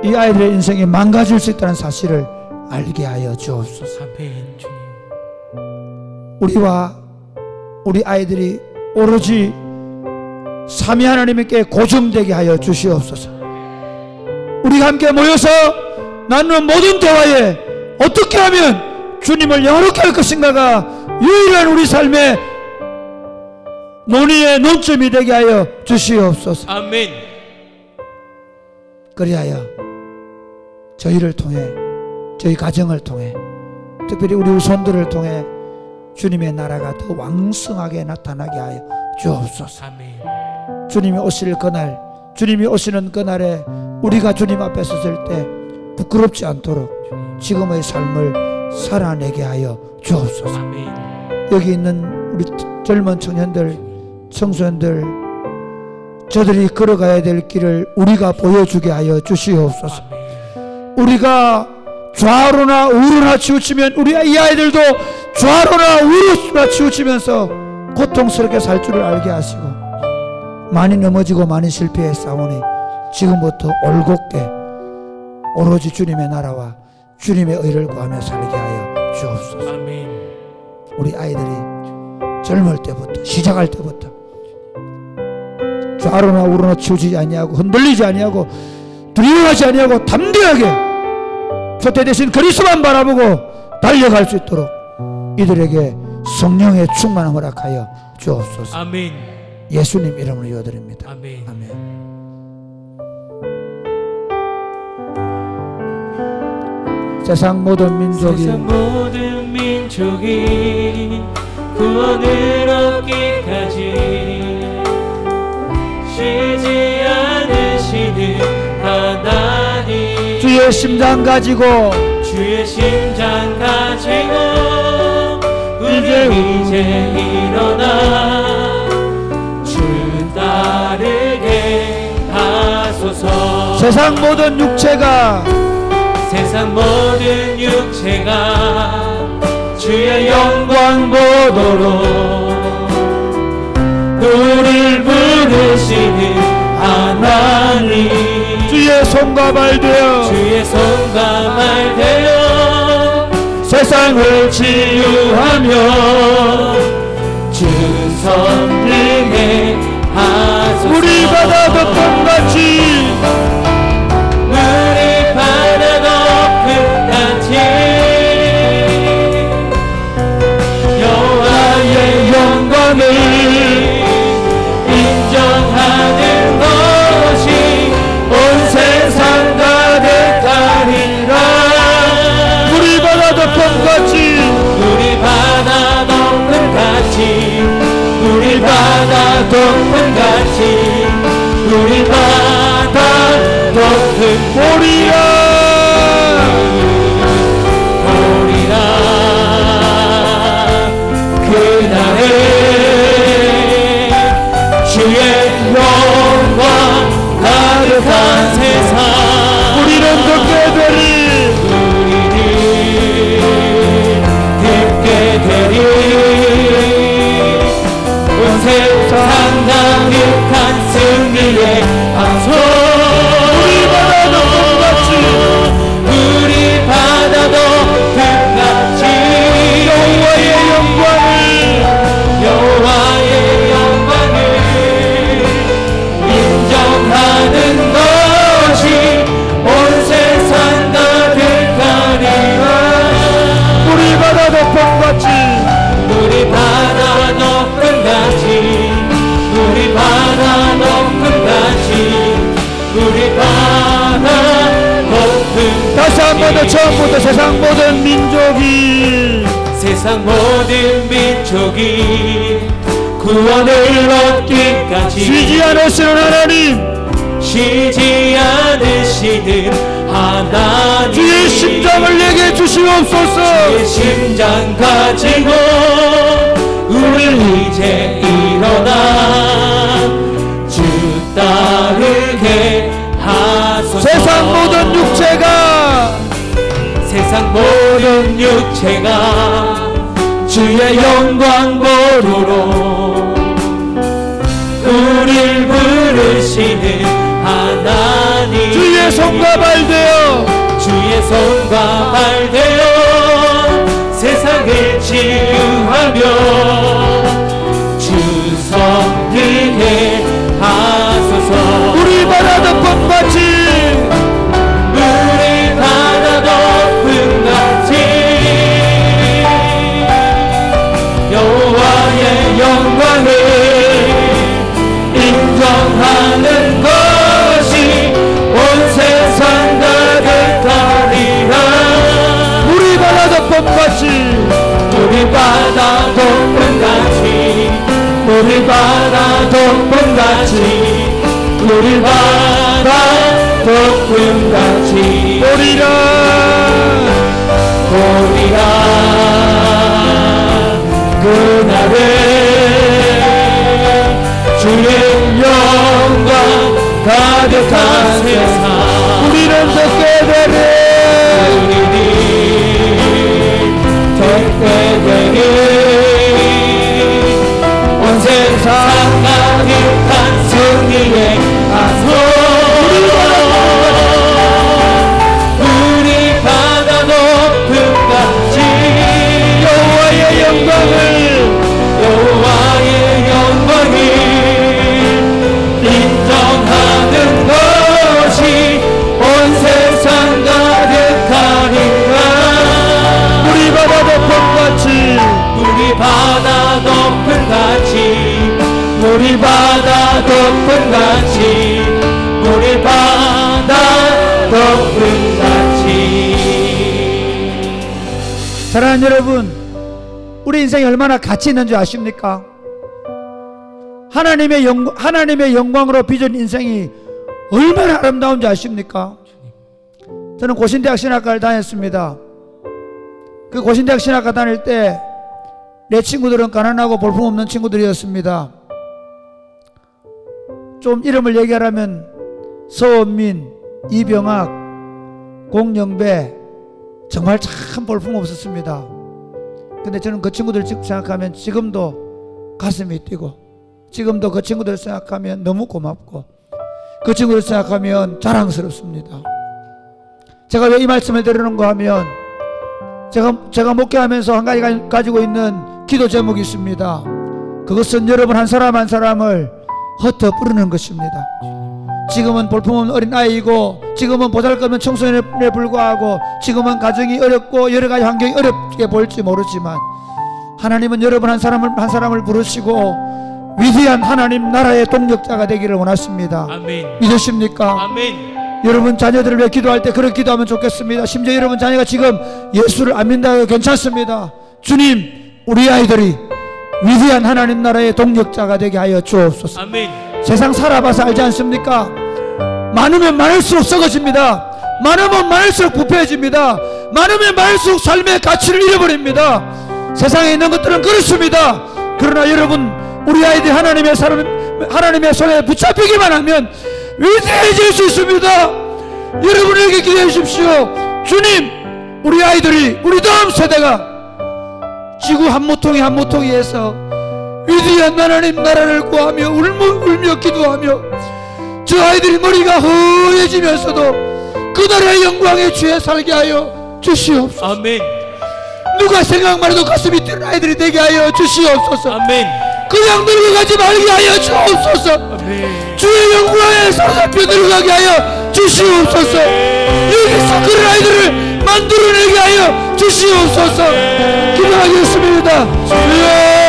이 아이들의 인생이 망가질 수 있다는 사실을 알게 하여 주옵소서. 아멘. 주님. 우리와 우리 아이들이 오로지 삼위 하나님께 고정되게 하여 주시옵소서. 우리가 함께 모여서 나누는 모든 대화에 어떻게 하면 주님을 영원하게 할 것인가가 유일한 우리 삶의 논의의 논점이 되게 하여 주시옵소서. 아멘. 그리하여 저희를 통해 저희 가정을 통해 특별히 우리 후손들을 통해 주님의 나라가 더 왕성하게 나타나게 하여 주옵소서. 아멘. 주님이 오실 그날, 주님이 오시는 그날에 우리가 주님 앞에 섰을 때 부끄럽지 않도록 지금의 삶을 살아내게 하여 주옵소서. 아멘. 여기 있는 우리 젊은 청년들, 청소년들, 저들이 걸어가야 될 길을 우리가 보여주게 하여 주시옵소서. 아멘. 우리가 좌로나 우로나 치우치면 우리 이 아이들도 좌로나 우로나 치우치면서 고통스럽게 살 줄을 알게 하시고 많이 넘어지고 많이 실패했사오니 지금부터 올곧게 오로지 주님의 나라와 주님의 의를 구하며 살게 하여 주옵소서. 아멘. 우리 아이들이 젊을 때부터 시작할 때부터 좌로나 우로나 치우치지 아니하고 흔들리지 아니하고 두려워하지 아니하고 담대하게 촛대 대신 그리스도만 바라보고 달려갈 수 있도록 이들에게 성령의 충만을 허락하여 주옵소서. 아멘. 예수님 이름으로 기도드립니다. 아멘. 아멘. 세상 모든 민족이 구원을 얻기까지 쉬지 않으시는 하나님, 주의 심장 가지고 이제 일어나 주 따르게 하소서. 세상 모든 육체가 주의 영광 보도록 우릴 부르시는 하나님, 주의 손과 발 되어 세상을 치유하며 주 섬기게 하소서. 우리 바다 덮음같이 여호와의 영광을 인정하는 것이 온 세상 가득하리라. 우리 바다 덮음같이 보리라 그날에 주의 영광 가득한 세상 우리는 듣게 되리. 우리는 다시 한 번 더 처음부터 세상 모든 민족이 세상 모든 민족이 구원을 얻기까지 쉬지 않으시는 하나님 쉬지 않으시는 하나님 주의 심장을 내게 주시옵소서. 주의 심장 가지고 우리 이제 일어나 주 따르게 하소서. 세상 모든 육체가 주의 영광 보루로 우릴 부르시는 하나님 주의 손과 발 되어 세상을 치유하며 주 섬기게 하소서. 우리 바다 덮음같이 여호와의 영광을 인정하는 것이 온 세상 가득하리라. 우리 바다 덮음같이 우리 바다 덮음같이 우리 바다 덮음같이 우리 바다 덮음같이 보리라 그날에 주의 영광 가득한 세상 우리는 듣게 되리 온 세상 가득한 승리의 하소. 우리 바다 높음같이 여호와의 영광을 인정하는 것이 온 세상 가득하리라. 우리 바다 덮음같이 우리 바다 높음같이 우리 바다 높음같이 우리 바다 높음같이. 사랑하는 여러분, 우리 인생이 얼마나 가치 있는 줄 아십니까? 하나님의 영광으로 빚은 인생이 얼마나 아름다운 줄 아십니까? 저는 고신대학 신학과를 다녔습니다. 그 고신대학 신학과 다닐 때 내 친구들은 가난하고 볼품없는 친구들이었습니다. 좀 이름을 얘기하라면 서원민, 이병학, 공영배, 정말 참 볼품없었습니다. 근데 저는 그 친구들 생각하면 지금도 가슴이 뛰고, 지금도 그 친구들 생각하면 너무 고맙고, 그 친구들 생각하면 자랑스럽습니다. 제가 왜 이 말씀을 드리는가 하면, 제가 목회하면서 한 가지 가지고 있는 기도 제목이 있습니다. 그것은 여러분 한 사람 한 사람을 흩어 부르는 것입니다. 지금은 볼품없는 어린아이이고, 지금은 보잘것없는 청소년에 불과하고, 지금은 가정이 어렵고 여러가지 환경이 어렵게 보일지 모르지만, 하나님은 여러분 한 사람을 부르시고 위대한 하나님 나라의 동력자가 되기를 원하십니다. 아멘. 믿으십니까? 아멘. 여러분 자녀들을 위해 기도할 때 그렇게 기도하면 좋겠습니다. 심지어 여러분 자녀가 지금 예수를 안 믿는다고 해도 괜찮습니다. 주님, 우리 아이들이 위대한 하나님 나라의 동력자가 되게 하여 주옵소서. 아멘. 세상 살아봐서 알지 않습니까? 많으면 많을수록 썩어집니다. 많으면 많을수록 부패해집니다. 많으면 많을수록 삶의 가치를 잃어버립니다. 세상에 있는 것들은 그렇습니다. 그러나 여러분, 우리 아이들이 하나님의 손에 붙잡히기만 하면 위대해질 수 있습니다. 여러분에게 기도해 주십시오. 주님, 우리 아이들이, 우리 다음 세대가 지구 한 모퉁이에서 위대한 하나님 나라를 구하며 울며 기도하며, 저 아이들이 머리가 허해지면서도 그 나라의 영광에 취해 살게 하여 주시옵소서. 아멘. 누가 생각만 해도 가슴이 뛰는 아이들이 되게 하여 주시옵소서. 아멘. 그냥 늙어가지 말게 하여 주옵소서. 아멘. 주의 영광에 사로잡혀 늙어가게 하여 주시옵소서. 여기서 그런 아이들을 만들어내게 하여 주시옵소서. 기도하겠습니다. 주여.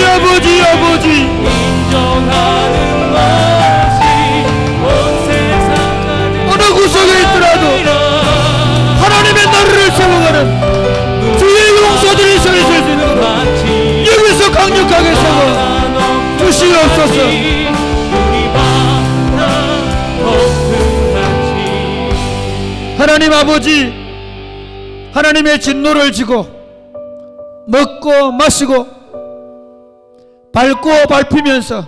아버지 아버지 아버지 인정하는 것이 온 세상 어느 구석에 있더라도 하나님의 나라를 세워가는 주의 용사들이 서 있을 수 있는 여기서 강력하게 세워 주시옵소서. 하나님 아버지, 하나님의 진노를 지고 먹고 마시고 밟고 밟히면서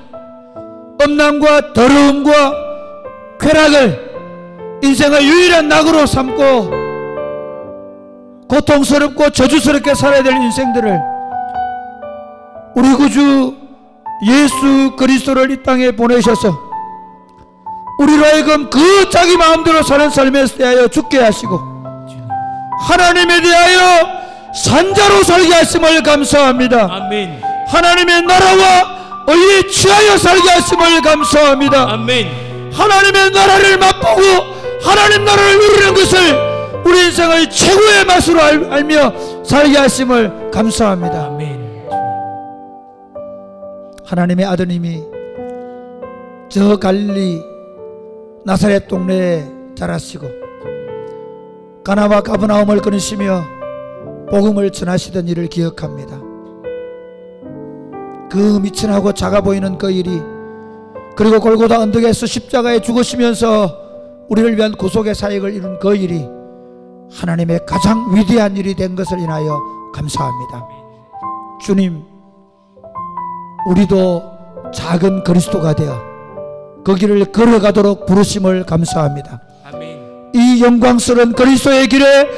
음란과 더러움과 쾌락을 인생의 유일한 낙으로 삼고 고통스럽고 저주스럽게 살아야 될 인생들을 우리 구주 예수 그리스도를 이 땅에 보내셔서 우리로 하여금 그 자기 마음대로 사는 삶에 대하여 죽게 하시고 하나님에 대하여 산자로 살게 하심을 감사합니다. 아멘. 하나님의 나라와 의에 취하여 살게 하심을 감사합니다. 아멘. 하나님의 나라를 맛보고 하나님 나라를 누리는 것을 우리 인생의 최고의 맛으로 알며 살게 하심을 감사합니다. 아멘. 하나님의 아드님이 저 갈릴리 나사렛 동네에 자라시고 가나와 가버나움을 끊으시며 복음을 전하시던 일을 기억합니다. 그 미천하고 작아 보이는 그 일이 그리고 골고다 언덕에서 십자가에 죽으시면서 우리를 위한 구속의 사역을 이룬 그 일이 하나님의 가장 위대한 일이 된 것을 인하여 감사합니다. 주님, 우리도 작은 그리스도가 되어 그 길을 걸어가도록 부르심을 감사합니다. 아멘. 이 영광스러운 그리스도의 길에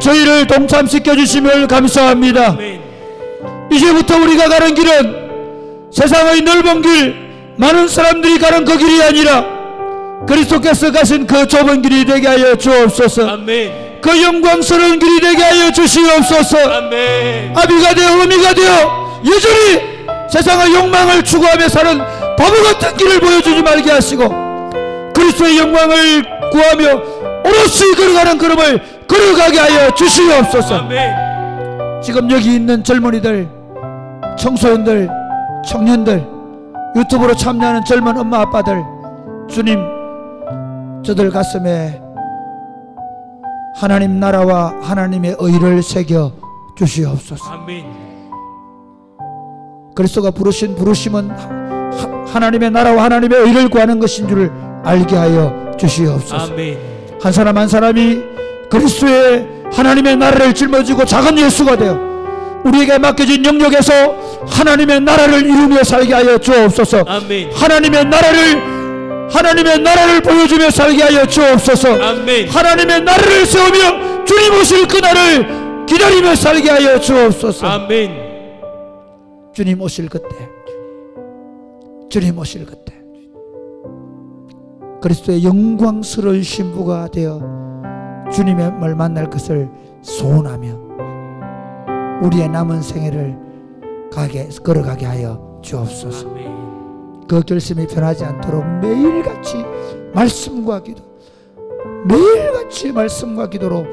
저희를 동참시켜 주심을 감사합니다. 아멘. 이제부터 우리가 가는 길은 세상의 넓은 길, 많은 사람들이 가는 그 길이 아니라 그리스도께서 가신 그 좁은 길이 되게 하여 주옵소서. 아멘. 그 영광스러운 길이 되게 하여 주시옵소서. 아멘. 아비가 되어 어미가 되어 여전히 세상의 욕망을 추구하며 사는 바보 같은 길을 보여주지 말게 하시고 그리스도의 영광을 구하며 오롯이 걸어가는 걸음을 걸어가게 하여 주시옵소서. 아멘. 지금 여기 있는 젊은이들, 청소년들, 청년들, 유튜브로 참여하는 젊은 엄마 아빠들, 주님, 저들 가슴에 하나님 나라와 하나님의 의를 새겨 주시옵소서. 아멘. 그리스도가 부르신 부르심은 하나님의 나라와 하나님의 의를 구하는 것인 줄 알게 하여 주시옵소서. 아멘. 한 사람 한 사람이 그리스도의 하나님의 나라를 짊어지고 작은 예수가 되어 우리에게 맡겨진 영역에서 하나님의 나라를 이루며 살게 하여 주옵소서. 아멘. 하나님의 나라를 보여주며 살게 하여 주옵소서. 아멘. 하나님의 나라를 세우며 주님 오실 그날을 기다리며 살게 하여 주옵소서. 아멘. 주님 오실 그때, 주님 오실 그때 그리스도의 영광스러운 신부가 되어 주님을 만날 것을 소원하며 우리의 남은 생애를 걸어가게 하여 주옵소서. 아멘. 그 결심이 변하지 않도록 매일같이 말씀과 기도, 매일같이 말씀과 기도로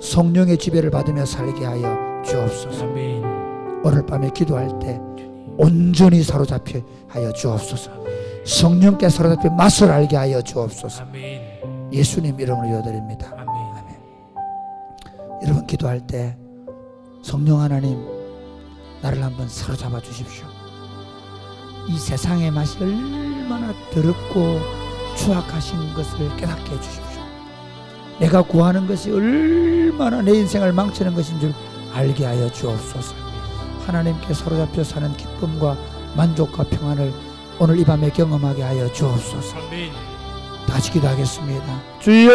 성령의 지배를 받으며 살게 하여 주옵소서. 아멘. 오늘 밤에 기도할 때 온전히 사로잡혀 하여 주옵소서. 성령께 사로잡혀 맛을 알게 하여 주옵소서. 아멘. 예수님 이름으로 기도드립니다. 아멘. 아멘. 여러분 기도할 때 성령 하나님, 나를 한번 사로잡아 주십시오. 이 세상의 맛이 얼마나 더럽고 추악하신 것을 깨닫게 해주십시오. 내가 구하는 것이 얼마나 내 인생을 망치는 것인 줄 알게 하여 주옵소서. 하나님께 사로잡혀 사는 기쁨과 만족과 평안을 오늘 이 밤에 경험하게 하여 주옵소서. 아멘. 다시 기도하겠습니다. 주여